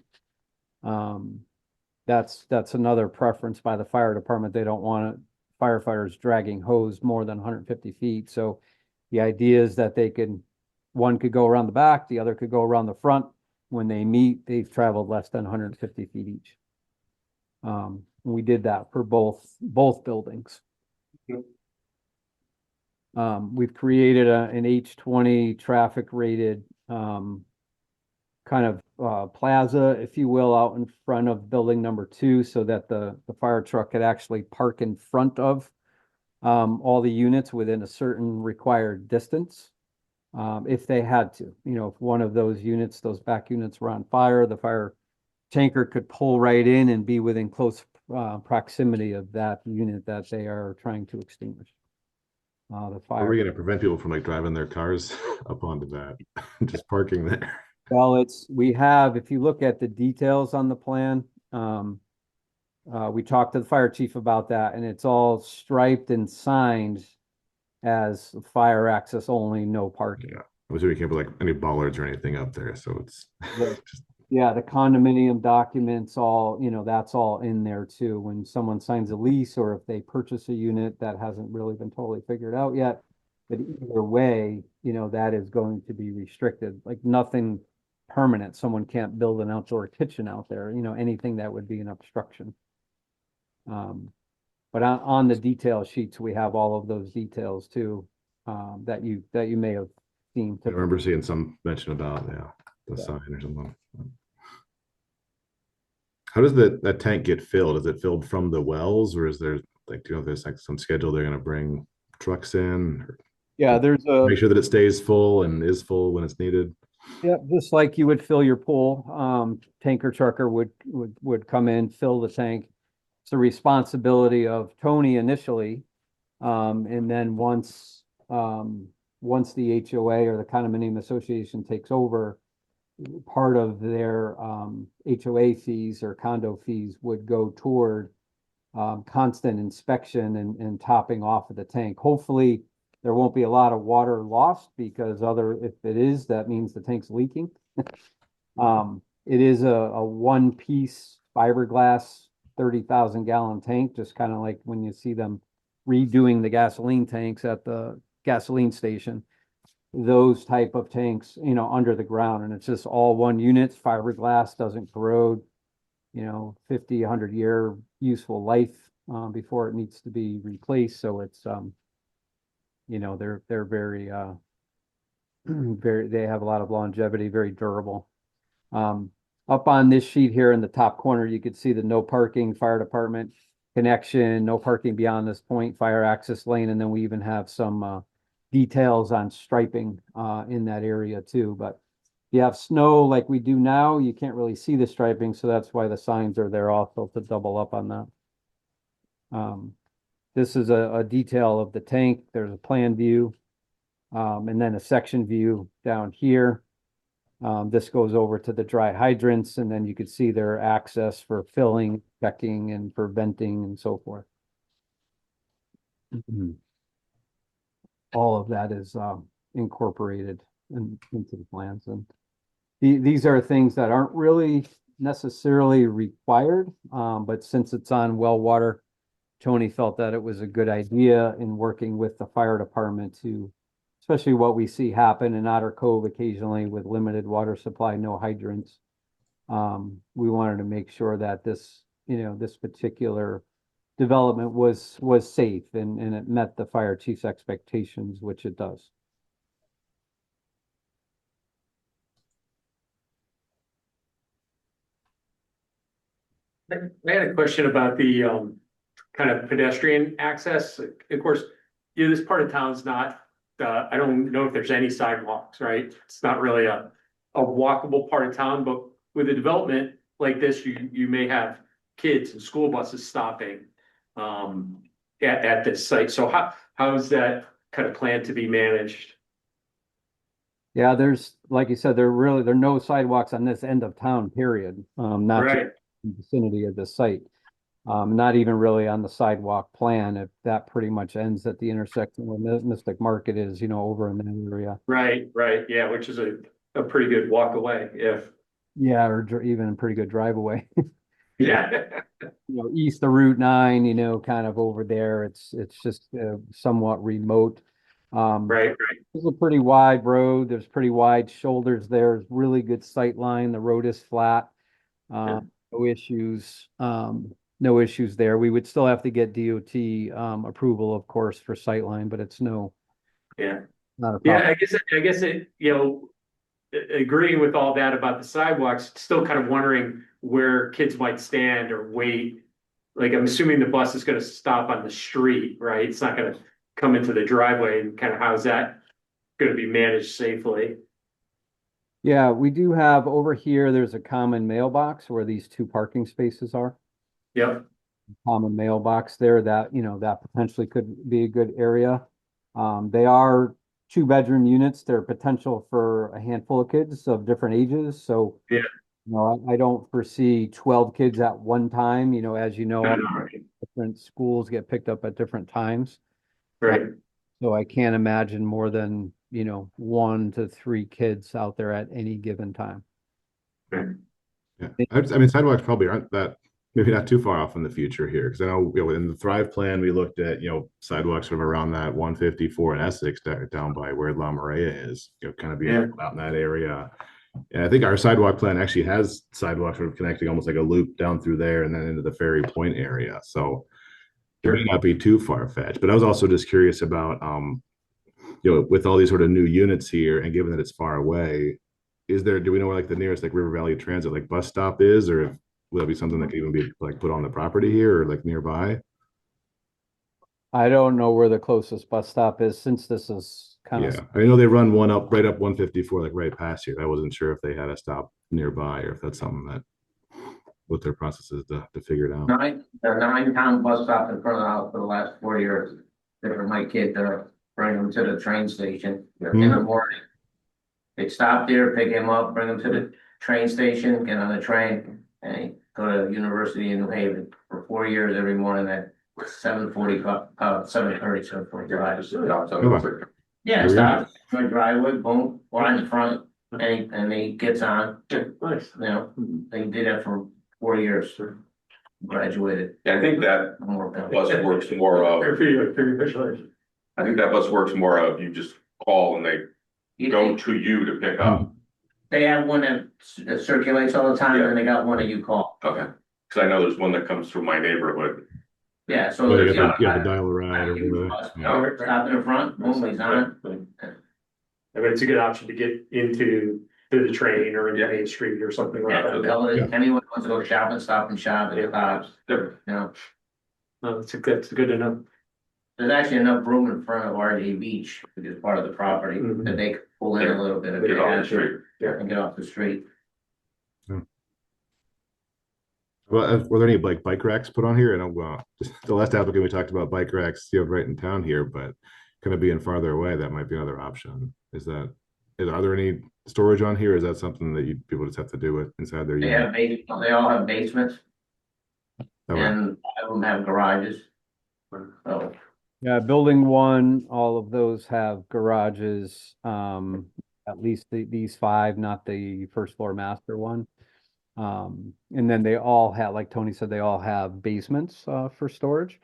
That's another preference by the fire department. They don't want firefighters dragging hose more than 150 feet. So the idea is that one could go around the back, the other could go around the front. When they meet, they've traveled less than 150 feet each. We did that for both buildings. We've created an H20 traffic rated kind of plaza, if you will, out in front of building number 2, so that the fire truck could actually park in front of all the units within a certain required distance. If they had to, if one of those units, those back units were on fire, the fire tanker could pull right in and be within close proximity of that unit that they are trying to extinguish. The Are fire. we going to prevent people from like driving their cars up onto that, just parking there? Well, if you look at the details on the plan, we talked to the fire chief about that, and it's all striped and signed as fire access only, no parking. Yeah, I'm sure we can't put like any bollards or anything up there, so it's just Yeah, the condominium documents, all, that's all in there too. When someone signs a lease or if they purchase a unit, that hasn't really been totally figured out yet. But either way, that is going to be restricted, like nothing permanent. Someone can't build an outdoor kitchen out there, anything that would be an obstruction. But on the detail sheets, we have all of those details too, that you may have seen. I remember seeing some mention about the Yeah. sign or something. How does that tank get filled? Is it filled from the wells, or is there like, do you know if there's like some schedule they're going to bring trucks in? Or Yeah, there's a, make sure that it stays full and is full when it's needed. yeah, just like you would fill your pool, tanker trucker would come in, fill the tank. It's the responsibility of Tony initially. And then once the HOA or the condominium association takes over, part of their HOA fees or condo fees would go toward constant inspection and topping off of the tank. Hopefully, there won't be a lot of water lost, because if it is, that means the tank's leaking. It is a one-piece fiberglass 30,000 gallon tank, just kind of like when you see them redoing the gasoline tanks at the gasoline station. Those type of tanks, under the ground, and it's just all one unit. Fiberglass doesn't corrode, 50, 100-year useful life before it needs to be replaced. So it's, they're very, they have a lot of longevity, very durable. Up on this sheet here in the top corner, you could see the no parking fire department connection, no parking beyond this point, fire access lane, and then we even have some details on striping in that area too. But if you have snow like we do now, you can't really see the striping, so that's why the signs are there also to double up on that. This is a detail of the tank. There's a plan view, and then a section view down here. This goes over to the dry hydrants, and then you could see their access for filling, checking, and for venting and so forth. All of that is incorporated into the plans, and these are things that aren't really necessarily required, but since it's on well water, Tony felt that it was a good idea in working with the fire department to, especially what we see happen in Otter Cove occasionally with limited water supply, no hydrants. We wanted to make sure that this particular development was safe and it met the fire chief's expectations, which it does. I had a question about the kind of pedestrian access. Of course, this part of town's not, I don't know if there's any sidewalks, right? It's not really a walkable part of town, but with a development like this, you may have kids and school buses stopping at this site. So how is that kind of plan to be managed? Yeah, there's, like you said, there are no sidewalks on this end of town, period. Not just Right, in the vicinity of the site. Not even really on the sidewalk plan, if that pretty much ends at the intersection where Mystic Market is, over in that area. right, yeah, which is a pretty good walk away, if, Yeah, or even a pretty good drive away. yeah. East of Route 9, kind of over there. It's just somewhat remote. Right, It's a pretty wide road. There's pretty wide shoulders there. There's really good sight line. The road is flat. Yeah. No issues. No issues there. We would still have to get DOT approval, of course, for sight line, but it's not a Yeah, problem. I guess it, agreeing with all that about the sidewalks, still kind of wondering where kids might stand or wait. Like, I'm assuming the bus is gonna stop on the street, right? It's not gonna come into the driveway, and kind of how's that gonna be managed safely? Yeah, we do have over here, there's a common mailbox where these two parking spaces are. Yep, Common mailbox there that, that potentially could be a good area. They are 2-bedroom units. They're potential for a handful of kids of different ages. So, yeah. I don't foresee 12 kids at one time, as you know, Right, different schools get picked up at different times. right, So I can't imagine more than, 1 to 3 kids out there at any given time. Yeah, I mean, sidewalks probably aren't that, maybe not too far off in the future here, because I know, in the Thrive plan, we looked at, sidewalks sort of around that 154 in Essex, down by where La Maria is, kind of being Yeah. out in that area. And I think our sidewalk plan actually has sidewalks sort of connecting almost like a loop down through there and then into the Ferry Point area. So it may not be too far fetched. But I was also just curious about, with all these sort of new units here, and given that it's far away, do we know where like the nearest like River Valley Transit like bus stop is, or will that be something that could even be like put on the property here or like nearby? I don't know where the closest bus stop is since this is kind of. Yeah, I know they run one up right up 154, like right past here. I wasn't sure if they had a stop nearby or if that's something that what their process is to figure it out. The 9 town bus stop in front of the house for the last 4 years. There for my kid to bring him to the train station in the morning. They'd stop there, pick him up, bring him to the train station, get on the train, and he'd go to University in New Haven for 4 years every morning at 7:45, 7:30, 7:45. Yeah, stop, my driveway, boom, right in front, and he gets on. Nice. They did that for 4 years, graduated. Yeah, I think that bus works more of, I think that bus works more of, you just call and they go to you to pick up. They have one that circulates all the time, and they got one that you call. Okay, because I know there's one that comes through my neighborhood. Yeah, so. Well, there's- you have to dial a ride or whatever. Stop in the front, boom, he's on. I mean, it's a good option to get into the train or into Yeah. Main Street or something like Yeah, so that. tell it, anyone wants to go shopping, stop and shop, it stops, There. No, that's good to know. There's actually enough room in front of RJ Beach, which is part of the property, Mhm. that they could pull in a little bit. if Get they off the had to, street. And get off the street. Well, were there any like bike racks put on here? And the last applicant we talked about bike racks, right in town here, but kind of being farther away, that might be another option. Are there any storage on here? Is that something that people just have to do with inside their They unit? they all have basements, Okay. and all of them have garages. So, Yeah, building 1, all of those have garages, at least these 5, not the first floor master one. And then they all have, like Tony said, they all have basements, for storage.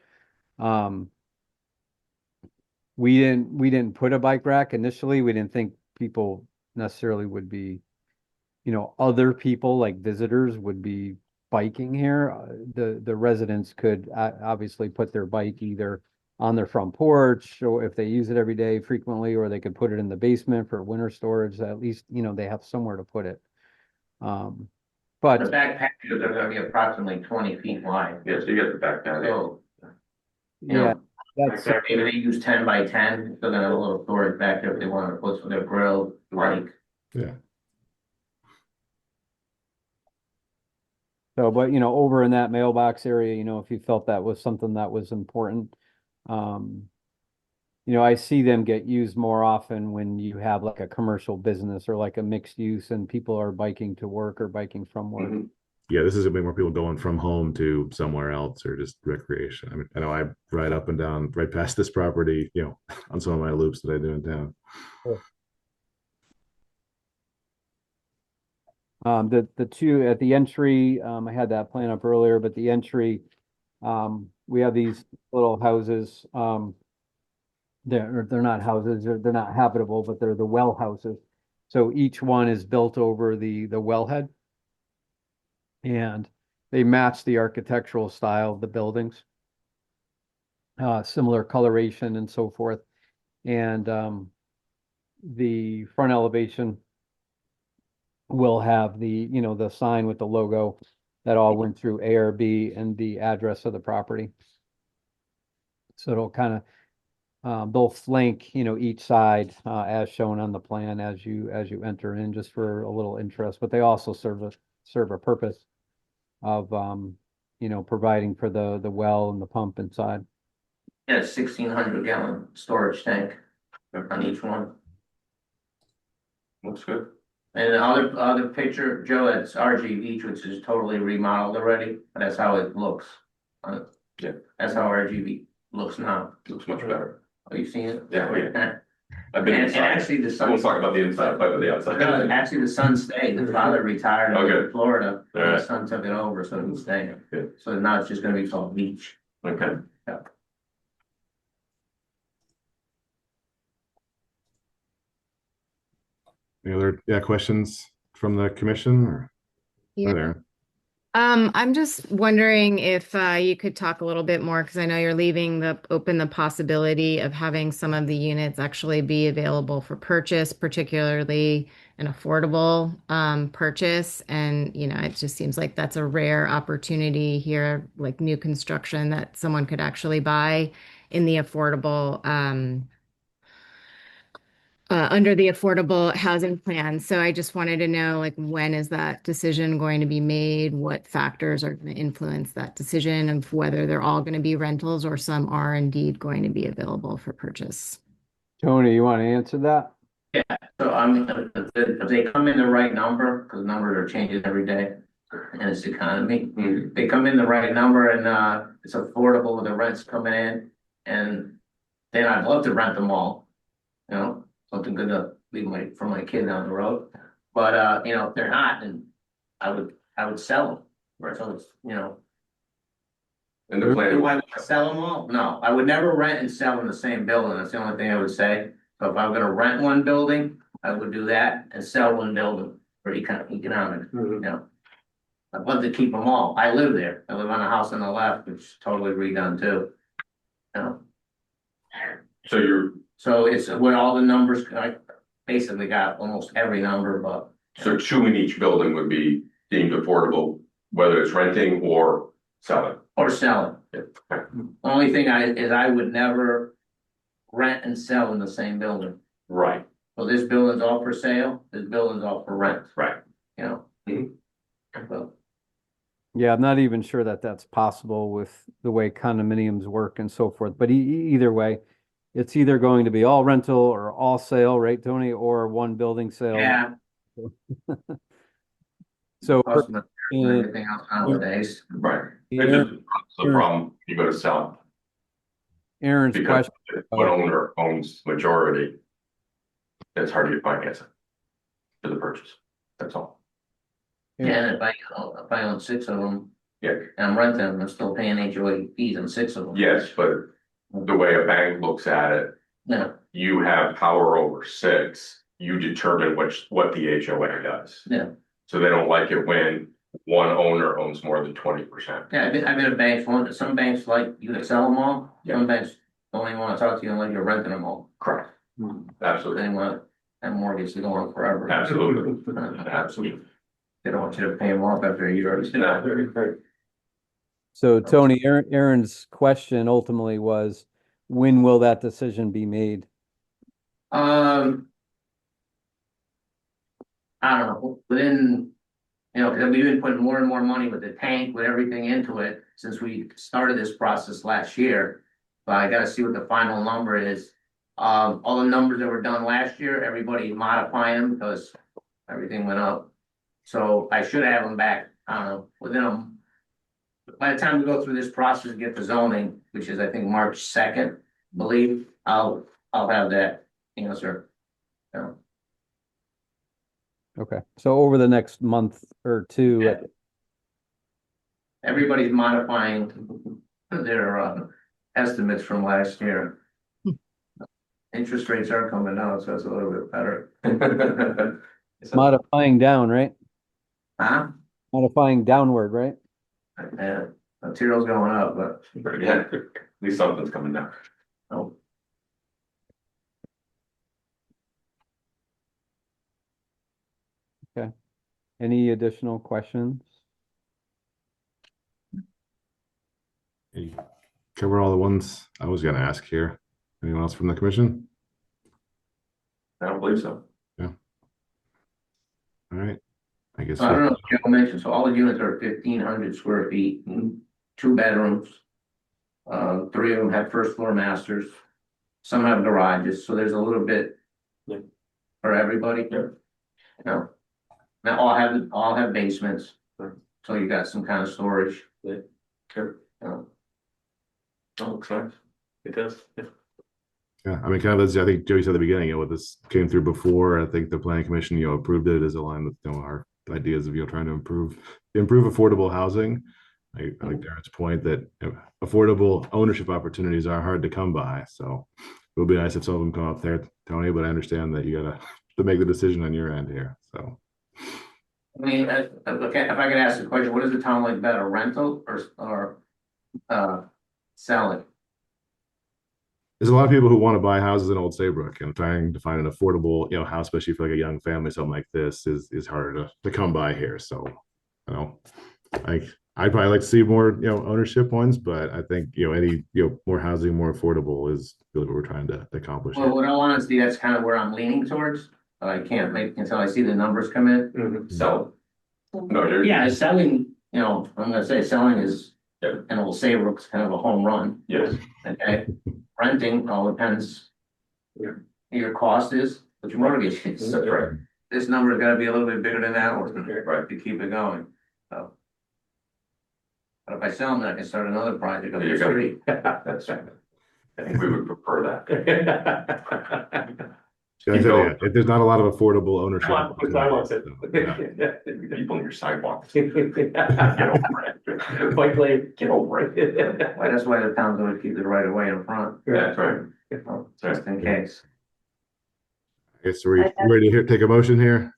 We didn't put a bike rack initially. We didn't think people necessarily would be, other people like visitors would be biking here. The residents could obviously put their bike either on their front porch, or if they use it every day frequently, or they could put it in the basement for winter storage. At least, they have somewhere to put it. the But back packages are gonna be approximately 20 feet wide. Yes, you get the back down. So, yeah, that's, maybe they use 10 by 10, so then a little storage back there if they want to put their grill, Right. like. Yeah. so, but over in that mailbox area, if you felt that was something that was important, I see them get used more often when you have like a commercial business or like a mixed use and people are biking to work or biking from work. Mhm. Yeah, this is a bit more people going from home to somewhere else or just recreation. I mean, I know I ride up and down right past this property, on some of my loops that I do in town. The two at the entry, I had that plan up earlier, but the entry, we have these little houses, they're not houses, they're not habitable, but they're the well houses. So each one is built over the wellhead. And they match the architectural style of the buildings. Similar coloration and so forth. And the front elevation will have the sign with the logo that all went through ARB and the address of the property. So it'll kind of they'll flank, each side as shown on the plan as you enter in, just for a little interest. But they also serve a purpose of providing for the well and the pump inside. Yeah, 1,600 gallon storage tank on each one. Looks good. And the other picture, Joe, that's RGB, which is totally remodeled already, but that's how it looks. Yeah. That's how RGB looks now. Looks much better. Are you seeing it? Yeah, I've been And inside. actually the I sun, won't talk about the inside, but the outside. no, actually the son stayed. His father retired Okay. in Florida. All And right. the son took it over, so he's staying. Good. So now it's just gonna be called beach. Okay. Yeah. Any other questions from the commission or? Yeah. Hi there. I'm just wondering if you could talk a little bit more, because I know you're leaving open the possibility of having some of the units actually be available for purchase, particularly an affordable purchase. And, it just seems like that's a rare opportunity here, like new construction, that someone could actually buy in the affordable under the affordable housing plan. So I just wanted to know, like, when is that decision going to be made? What factors are going to influence that decision of whether they're all going to be rentals or some are indeed going to be available for purchase? Tony, you want to answer that? So I mean, if they come in the right number, because numbers are changing every day in this economy. They come in the right number and it's affordable with the rents coming in. And then I'd love to rent them all, something good to leave for my kid down the road. But if they're not, then I would sell them. Right. So it's, And the plan. do I want to sell them all? No, I would never rent and sell in the same building. That's the only thing I would say. So if I'm gonna rent one building, I would do that and sell one building for economic, I'd love to keep them all. I live there. I live on a house on the left, which is totally redone too. So it's with all the numbers, I basically got almost every number, but. So 2 in each building would be deemed affordable, whether it's renting or selling. Or selling. Yeah. Only thing I would never rent and sell in the same building. Right. So this building's all for sale, this building's all for rent, Right. Well, Yeah, I'm not even sure that that's possible with the way condominiums work and so forth. But either way, it's either going to be all rental or all sale, right, Tony, or one building sale. yeah. So Cost of everything else nowadays. Right. Aaron- It's the problem, you go to sell. Aaron's Because question, if one owner owns majority, it's hard to get financing for the purchase. That's all. Yeah, and if I own 6 of them, Yeah. and I'm renting them, I'm still paying HOA fees on 6 of them. Yes, but the way a bank looks at it, Yeah, you have power over 6. You determine what the HOA does. yeah, So they don't like it when one owner owns more than 20%. yeah, I've been at banks, some banks like you to sell them all, some banks don't even wanna talk to you unless you're renting them all. Correct. Absolutely. They want that mortgage to go on forever. Absolutely. Absolutely. They don't want you to pay them off after a year. so Tony, Aaron's question ultimately was, when will that decision be made? I don't know, within, because we've been putting more and more money with the tank, with everything into it, since we started this process last year. But I gotta see what the final number is, All the numbers that were done last year, everybody's modifying them because everything went up. So I should have them back, within them. By the time we go through this process, and get the zoning, which is I think March 2nd, believe, I'll have that answer. So, Okay, so over the next month or two, Yeah. Everybody's modifying their estimates from last year. Interest rates are coming down, so it's a little bit better. modifying down, right? Huh? Modifying downward, right? Yeah, material's going up, but Yeah, at least something's coming down. oh, Any additional questions? You cover all the ones I was gonna ask here. Anyone else from the commission? I don't believe so. All right, I guess. so I don't know if Joe mentioned, so all the units are 1,500 square feet, 2 bedrooms. 3 of them have first floor masters. Some have garages, so there's a little bit Yeah. for everybody. Yeah. No. Now all have basements, so you got some kind of storage. Sure. Uh, Oh, looks nice. It does. Yeah. Yeah, I mean, kind of as I think Joey said at the beginning, what this came through before, I think the planning commission, approved it as aligned with, our ideas of, trying to improve affordable housing. I like Darren's point that affordable ownership opportunities are hard to come by. So it would be nice if some of them come up there, Tony, but I understand that you gotta to make the decision on your end here. So I mean, okay, if I could ask a question, what does the town like better, rental or selling? there's a lot of people who want to buy houses in Old Saybrook, and trying to find an affordable, house, especially for like a young family, something like this is harder to come by here. So, like I'd probably like to see more, ownership ones, but I think, any, more housing, more affordable is really what we're trying to accomplish. Well, what I want to see, that's kind of where I'm leaning towards. But I can't make until I see the numbers come in. So, No, you're. yeah, selling, I'm gonna say selling is, Yeah. and we'll say it's kind of a home run. Yes. Okay, renting all depends. Your cost is, what your mortgage is. That's right. This number's gotta be a little bit bigger than that, or to keep it going, so. But if I sell them, then I can start another project up There you the go. street. That's right. I think we would prefer that. Like I said, if there's not a lot of affordable ownership. Come on, put sidewalks in. opportunities, so, People in your sidewalks. Get over it. Like, get over it. Well, that's why the town's gonna keep it right away in front. That's right. Just in case. I guess we're ready to take a motion here.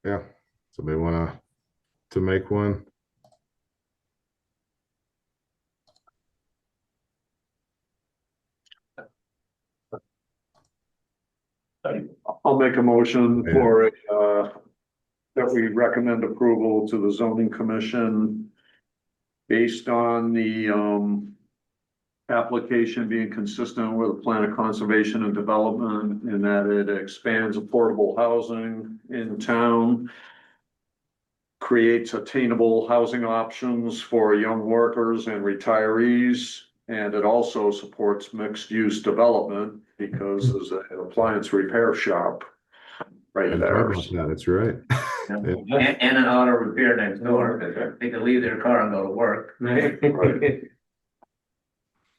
Yeah, somebody wanna to make one? I'll make a motion for that we recommend approval to the zoning commission based on the application being consistent with the plan of conservation and development, and that it expands affordable housing in town, creates attainable housing options for young workers and retirees, and it also supports mixed-use development because there's an appliance repair shop right there. That's right. And an auto repair next door. They can leave their car and go to work.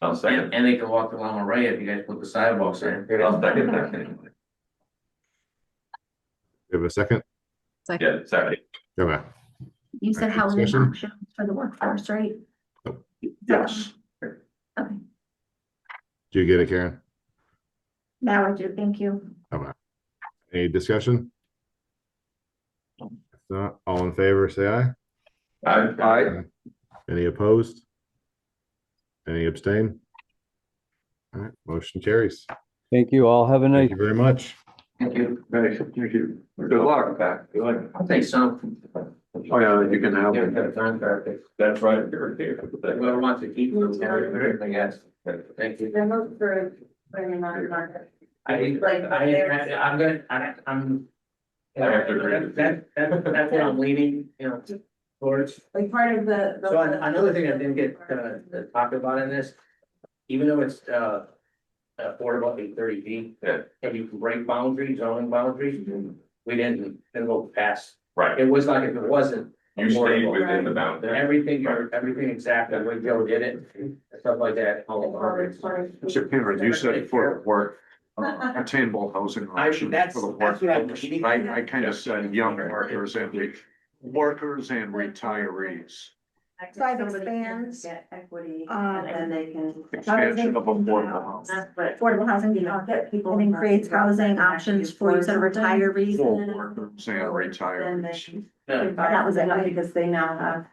I'll second. And they can walk along Ray if you guys put the sidewalks in. I'll second. You have a second? Yeah, second. Okay. You said Alright, housing discussion? options for the workforce, right? Yes. Okay, Do you get it, Karen? now I do, thank you. Okay. Any discussion? If not, all in favor, say aye. I. Any opposed? Any abstain? All right, motion carries. Thank you all. Have a nice. Thank you very much. Thank you. Hey, thank you. Good luck. I'll take some. Oh, yeah, you can have it. That's right. Whoever wants to keep them, I guess. Thank you. I'm. I have to agree. That's what I'm leaning, Like part of the. So another thing I didn't get talked about in this, even though it's affordable at 30B. Yeah. And you can break boundaries, zoning boundaries, we didn't go past. Right, It was like if it wasn't. you stayed affordable, within the boundary. Everything exactly the way Joe did it, and stuff like that. Mr. Penrose, you said for work, attainable housing options that's for the what I'm workforce. reading. I kind of said young workers and retirees. So I've expanded, Get equity, and then they can. Expansion of affordable housing. affordable housing, get people, and then creates housing options for use of retirees. Full workers and retirees. That was it. Because they now have.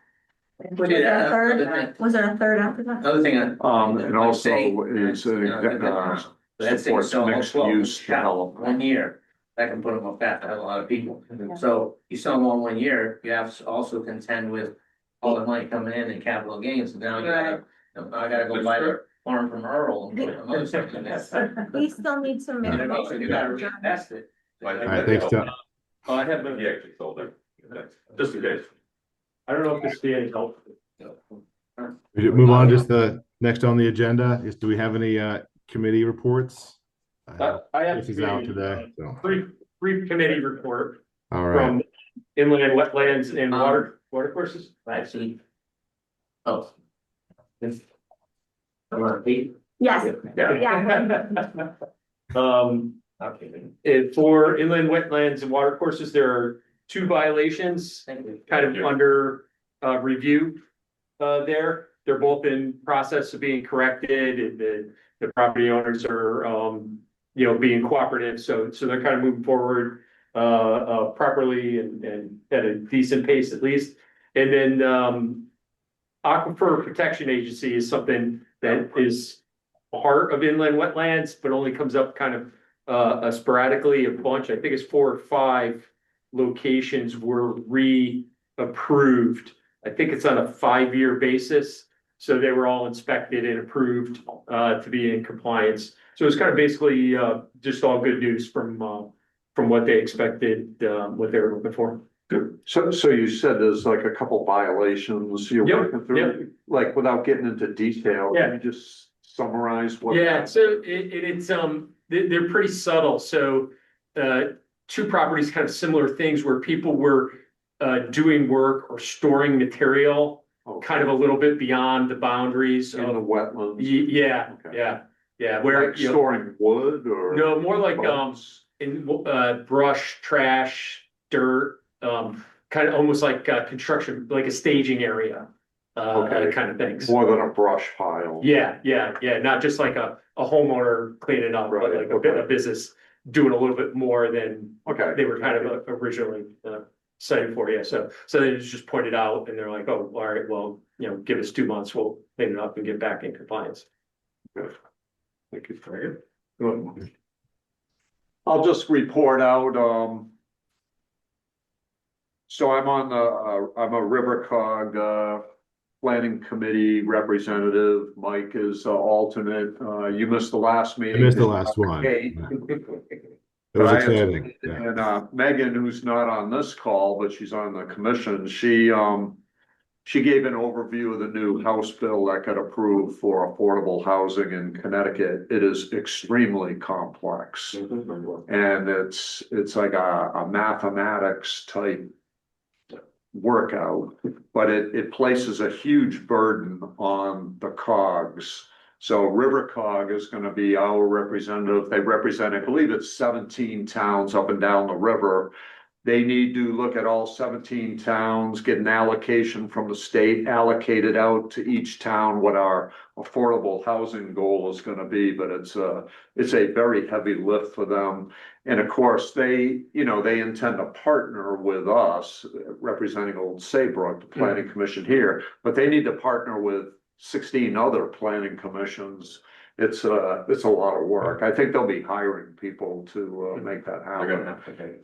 Was there a third? Was there a third after that? Another thing. And also is Let's say supports sell mixed all use 12 development. 1 year, that can put them up fast, a lot of people. So you sell them all 1 year, you have to also contend with all the money coming in capital gains, and now I gotta go buy the farm from Earl. And put another something in there. We still need to make. And then also you gotta reinvest it. I think All right, that thanks, helped. John. Oh, I have, He actually sold it, just in case. I don't know if this will be any help. We should move on, just the next on the agenda is, do we have any committee reports? I have This is out today, so, brief committee report all right. from inland wetlands and water courses. I've seen. Oh. I want to pay. Yes, Yeah. Okay. And for inland wetlands and water courses, there are 2 violations Thank you. kind of under review. There, they're both in process of being corrected, and the property owners are being cooperative, so they're kind of moving forward properly and at a decent pace at least. And then Aquifer Protection Agency is something that is part of inland wetlands, but only comes up kind of sporadically a bunch. I think it's 4 or 5 locations were re-approved. I think it's on a 5-year basis. So they were all inspected and approved to be in compliance. So it's kind of basically just all good news from what they expected, what they were looking for. Good. So you said there's like a couple violations you're Yep, working through, like without getting into detail, Yeah. can you just summarize what? Yeah, so it's they're pretty subtle. So 2 properties, kind of similar things where people were doing work or storing material kind of a little bit beyond the boundaries In the of, wetlands? yeah, Okay. yeah, where, Like storing wood or? no, more like, boats? in, brush, trash, dirt, kind of almost like, construction, like a staging area, Okay. kind of things. More than a brush pile? Yeah, not just like a homeowner cleaning up, but Right, like okay. a business doing a little bit more than Okay. they were kind of originally cited for, yeah, so they just pointed out and they're like, oh, all right, well, give us 2 months, we'll clean it up and get back in compliance. Good. Thank you. Very good. I'll just report out, so I'm on I'm a RiverCog, planning committee representative. Mike is alternate. You missed the last I meeting. missed the last one. Okay. It was But I had- exciting. Yeah. And Megan, who's not on this call, but she's on the commission, she gave an overview of the new House bill that got approved for affordable housing in Connecticut. It is extremely complex. And it's like a mathematics type workout, but it places a huge burden on the cogs. So RiverCog is gonna be our representative. They represent, I believe it's 17 towns up and down the river. They need to look at all 17 towns, get an allocation from the state, allocate it out to each town, what our affordable housing goal is gonna be, but it's a very heavy lift for them. And of course, they intend to partner with us, representing Old Saybrook, the planning commission here, but they need to partner with 16 other planning commissions. It's a lot of work. I think they'll be hiring people to make that happen.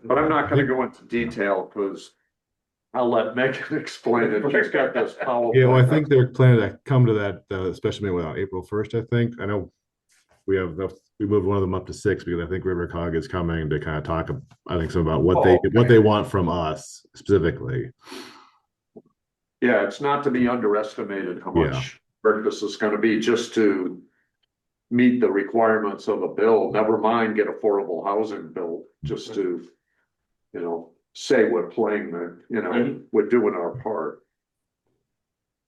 But I'm not gonna go into detail because I'll let Megan explain it. She's got this PowerPoint. Yeah, well, I think they're planning to come to that special meeting without April 1st, I think. I know we moved one of them up to 6 because I think RiverCog is coming to kind of talk, I think, some about what they want from us specifically. Yeah, it's not to be underestimated how Yeah. much work this is gonna be just to meet the requirements of a bill, never mind get affordable housing built, just to, you know, say we're playing the, you know, we're doing our part.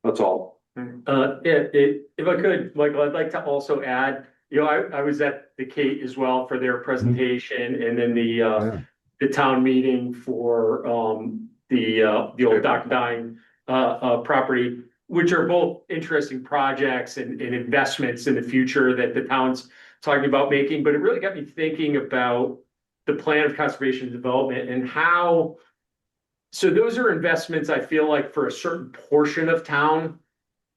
That's all. If I could, Michael, I'd like to also add, you know, I was at the Kate as well for their presentation and then the town meeting for, the old Doc Dine, property, which are both interesting projects and investments in the future that the town's talking about making, but it really got me thinking about the plan of conservation and development and how, so those are investments, I feel like, for a certain portion of town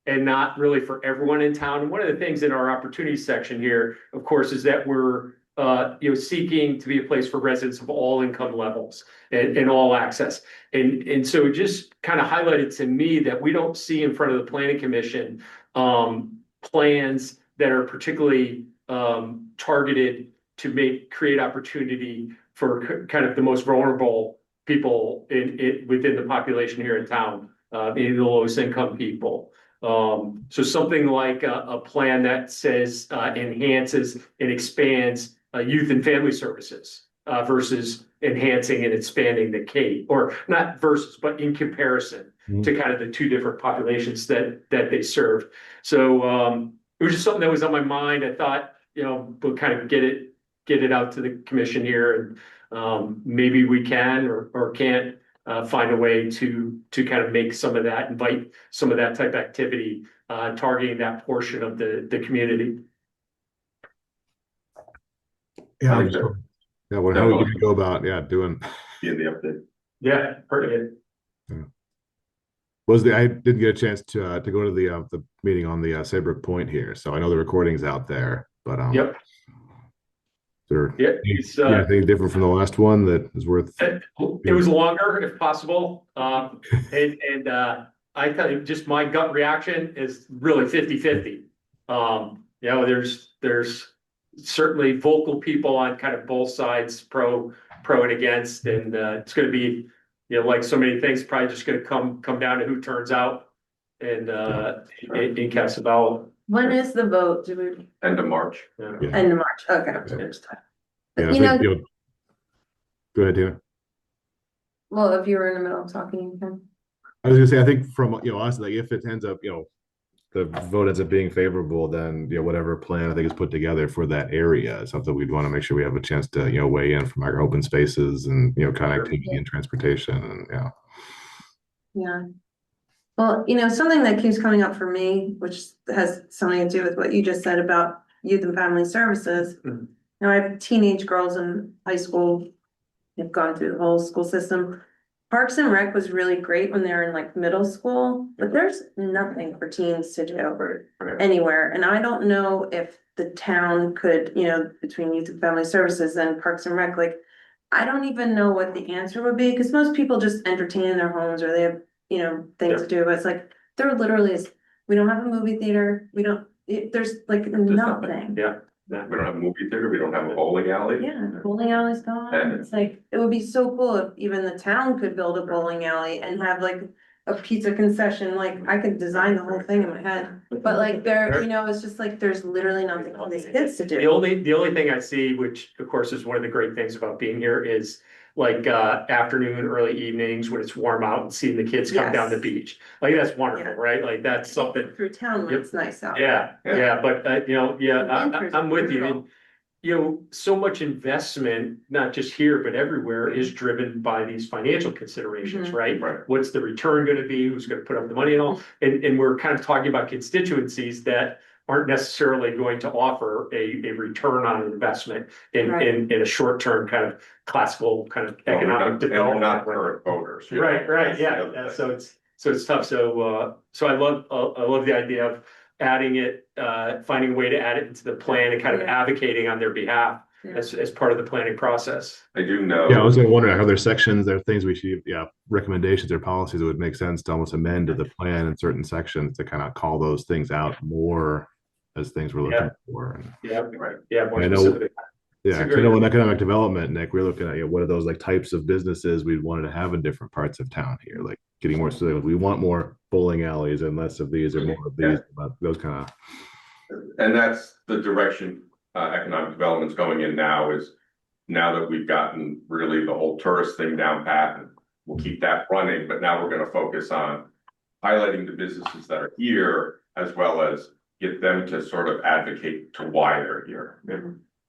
and not really for everyone in town. And one of the things in our opportunity section here, of course, is that we're you know, seeking to be a place for residents of all income levels and all access. And so it just kind of highlighted to me that we don't see in front of the planning commission plans that are particularly targeted to create opportunity for kind of the most vulnerable people within the population here in town, maybe the lowest income people. So something like a plan that says enhances and expands youth and family services versus enhancing and expanding the K, or not versus, but in comparison to kind of the two different populations that they serve. So it was just something that was on my mind. I thought, you know, we'll kind of get it out to the commission here, and maybe we can or can't find a way to kind of make some of that, invite some of that type of activity, targeting that portion of the community. Yeah. Yeah. How are we going to go about, doing? In the update. Yeah, heard it. I didn't get a chance to go to the meeting on the Saybrook Point here, so I know the recording's out there, but Yep. anything different from the last one that is worth? It was longer, if possible, and I tell you, just my gut reaction is really 50-50. You know, there's certainly vocal people on kind of both sides, pro and against, and it's going to be, you know, like so many things, probably just going to come down to who turns out and in cast a ballot. When is the vote? Do we? End of March. Yeah. End of March, okay. Yeah, You know, go ahead, Tina. well, if you were in the middle of talking, you can. I was gonna say, I think from us, like if it ends up, the vote ends up being favorable, then whatever plan I think is put together for that area is something we'd want to make sure we have a chance to weigh in from our open spaces and connectivity and transportation and Yeah. Well, you know, something that keeps coming up for me, which has something to do with what you just said about youth and family services. Now, I have teenage girls in high school. They've gone through the whole school system. Parks and Rec was really great when they're in like middle school, but there's nothing for teens to do anywhere. And I don't know if the town could, you know, between youth and family services and Parks and Rec, like, I don't even know what the answer would be, because most people just entertain in their homes or they have, you know, things to do. But it's like, there literally is, we don't have a movie theater. There's like nothing. Yeah. We don't have a movie theater. We don't have a bowling alley. Yeah, the bowling alley's gone. It's like, it would be so cool if even the town could build a bowling alley and have like a pizza concession. Like, I could design the whole thing in my head. But like there, you know, it's just like, there's literally nothing for these kids to do. The only thing I see, which of course is one of the great things about being here, is like afternoon, early evenings when it's warm out and seeing the kids come down the beach. Like, that's wonderful, right? Like, that's something. Through town when it's nice out. Yeah, but I'm with you. And, you know, so much investment, not just here, but everywhere, is driven by these financial considerations, right? What's the return going to be? Who's going to put up the money and all? And we're kind of talking about constituencies that aren't necessarily going to offer a return on investment in a short-term kind of classical kind of economic development. Not current voters. Right, yeah. So it's tough. So I love the idea of adding it, finding a way to add it into the plan and kind of advocating on their behalf as part of the planning process. I do know. Yeah, I was wondering, are there sections, there are things we should, recommendations or policies that would make sense to almost amend to the plan in certain sections to kind of call those things out more as things we're looking for. More I know, specific. Yeah, a 'cause I know great- in economic development, Nick, we're looking at, what are those like types of businesses we wanted to have in different parts of town here, like getting more specific. We want more bowling alleys and less of these or more of these, but those kind of. And that's the direction, economic development's going in now is, now that we've gotten really the whole tourist thing down pat, and we'll keep that running, but now we're gonna focus on highlighting the businesses that are here, as well as get them to sort of advocate to why they're here.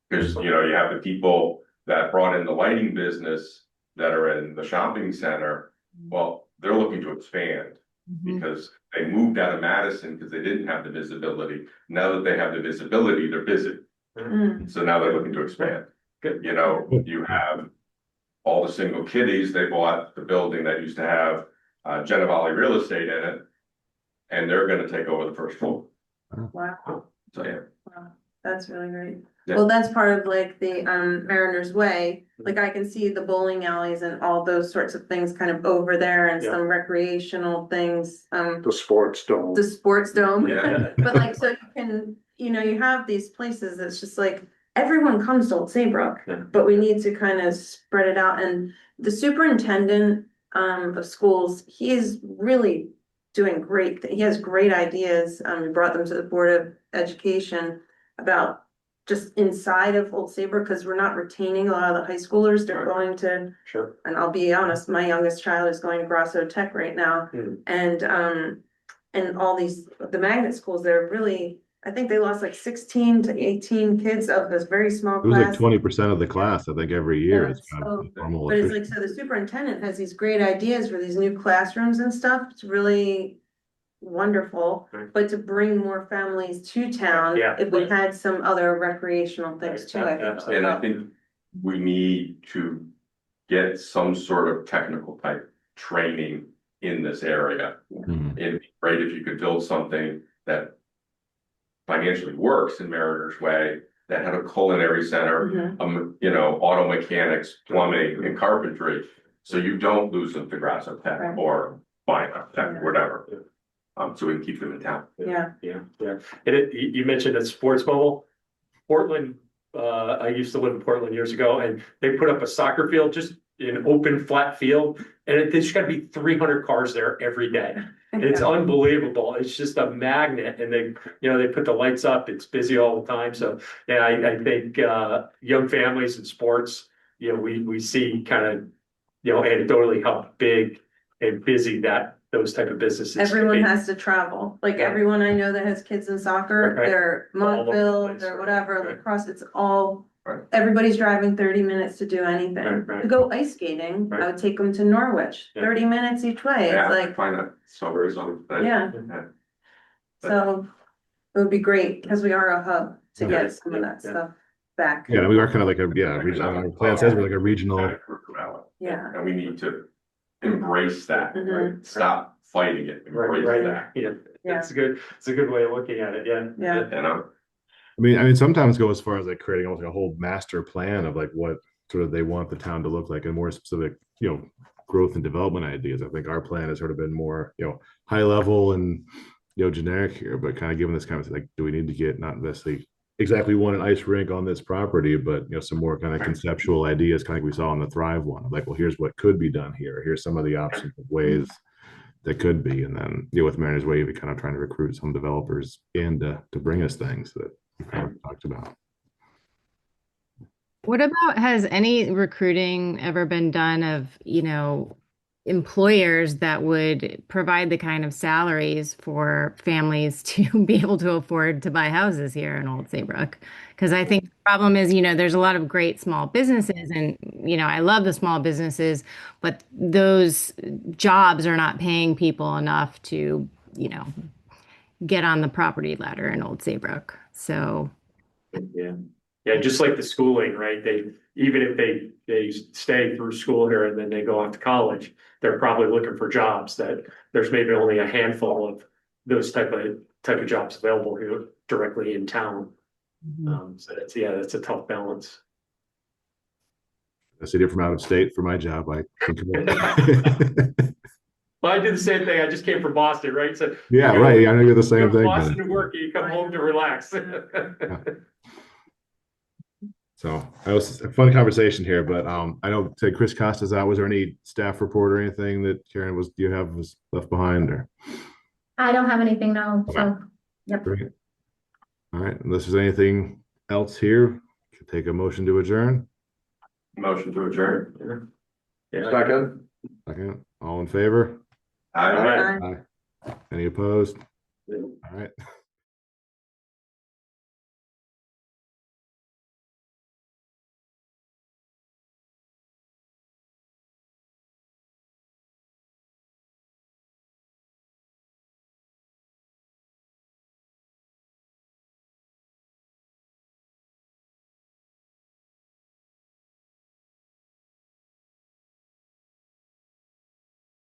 Because, you have the people that brought in the lighting business that are in the shopping center. Well, they're looking to expand because they moved out of Madison because they didn't have the visibility. Now that they have the visibility, they're busy. So now they're looking to expand. Good. You have all the single kiddies, they bought the building that used to have Genevalley Real Estate in it. And they're gonna take over the first floor. Wow. So, yeah. Wow, that's really great. Yeah. Well, that's part of like the Mariners Way. Like I can see the bowling alleys and all those sorts of things kind of over there and Yeah. some recreational things. The sports dome. The sports dome. Yeah. But like, so you can, you have these places that's just like, everyone comes to Old Saybrook, but we need to kind of spread it out. And the superintendent of schools, he is really doing great. He has great ideas. We brought them to the Board of Education about just inside of Old Saybrook, because we're not retaining a lot of the high schoolers. They're going to, Sure. and I'll be honest, my youngest child is going to Grasso Tech right now. And all these, the magnet schools, they're really, I think they lost like 16 to 18 kids of this very small It was like class. 20% of the class, I think, every year. Yeah, It's kind of so- normal. But it's like, so the superintendent has these great ideas for these new classrooms and stuff. It's really wonderful. Right. But to bring more families to town, Yeah. if we had some other recreational things too, I think. Absolutely. And I think we need to get some sort of technical type training in this area. Mhm. It'd be great if you could build something that financially works in Mariners Way, that had a culinary center, auto mechanics, plumbing and carpentry. So you don't lose them to Grasso Tech Right. or Minor Tech, whatever. So we can keep them in town. Yeah. And you mentioned a sports bubble. Portland, I used to live in Portland years ago, and they put up a soccer field, just an open flat field. And there's gotta be 300 cars there every day. It's unbelievable. It's just a magnet, and they put the lights up. It's busy all the time. So, yeah, I think, young families and sports, we see kind of, anecdotally how big and busy those type of businesses. can Everyone be. has to travel. Like Yeah. everyone I know that has kids in soccer, Right. they're All over the Montville, place, they're right. whatever, Right. lacrosse, it's all, Right. everybody's driving 30 minutes to do anything. Right. To go ice skating, I Right. would take them to Norwich, Yeah. 30 minutes each way. Yeah, It's like, find that suburbs on. Yeah. so it would be great because we are a hub to Yeah. get some of that Yeah. stuff back. Yeah, we are kind of like our plan says we're like a regional. Yeah. And we need to embrace that, right? Mhm. Stop fighting it, embrace Right, that. yeah, Yeah. it's good. It's a good way of looking at it, yeah. Yeah. And I mean, sometimes go as far as like creating almost like a whole master plan of like what sort of they want the town to look like and more specific, growth and development ideas. I think our plan has sort of been more, high level and, generic here, but kind of given this kind of like, do we need to get not necessarily exactly want an ice rink on this property, but some more kind of conceptual ideas, kind of like we saw on the Thrive one, like, well, here's what could be done here. Here's some of the options of ways that could be. And then, with Mariners Way, we kind of trying to recruit some developers and to bring us things that we kind of talked about. What about, has any recruiting ever been done of, employers that would provide the kind of salaries for families to be able to afford to buy houses here in Old Saybrook? Because I think the problem is, there's a lot of great small businesses and, I love the small businesses, but those jobs are not paying people enough to, get on the property ladder in Old Saybrook. So. Yeah, just like the schooling, right? Even if they stay through school here and then they go off to college, they're probably looking for jobs that there's maybe only a handful of those type of jobs available here directly in town. So that's a tough balance. I sit here from out of state for my job. I think Well, I did the same thing. I just came from Boston, right? So yeah, you go- right. I know you're the you same go to thing. Boston to work, you come home to relax. So that was a fun conversation here, but I know said Chris Costa's out. Was there any staff report or anything that Karen was left behind or? I don't have anything now, so, yep. Great. All right, unless there's anything else here, could take a motion to adjourn. Motion to adjourn. Second. Second, all in favor? Aye. Aye. Aye. Any opposed? All right.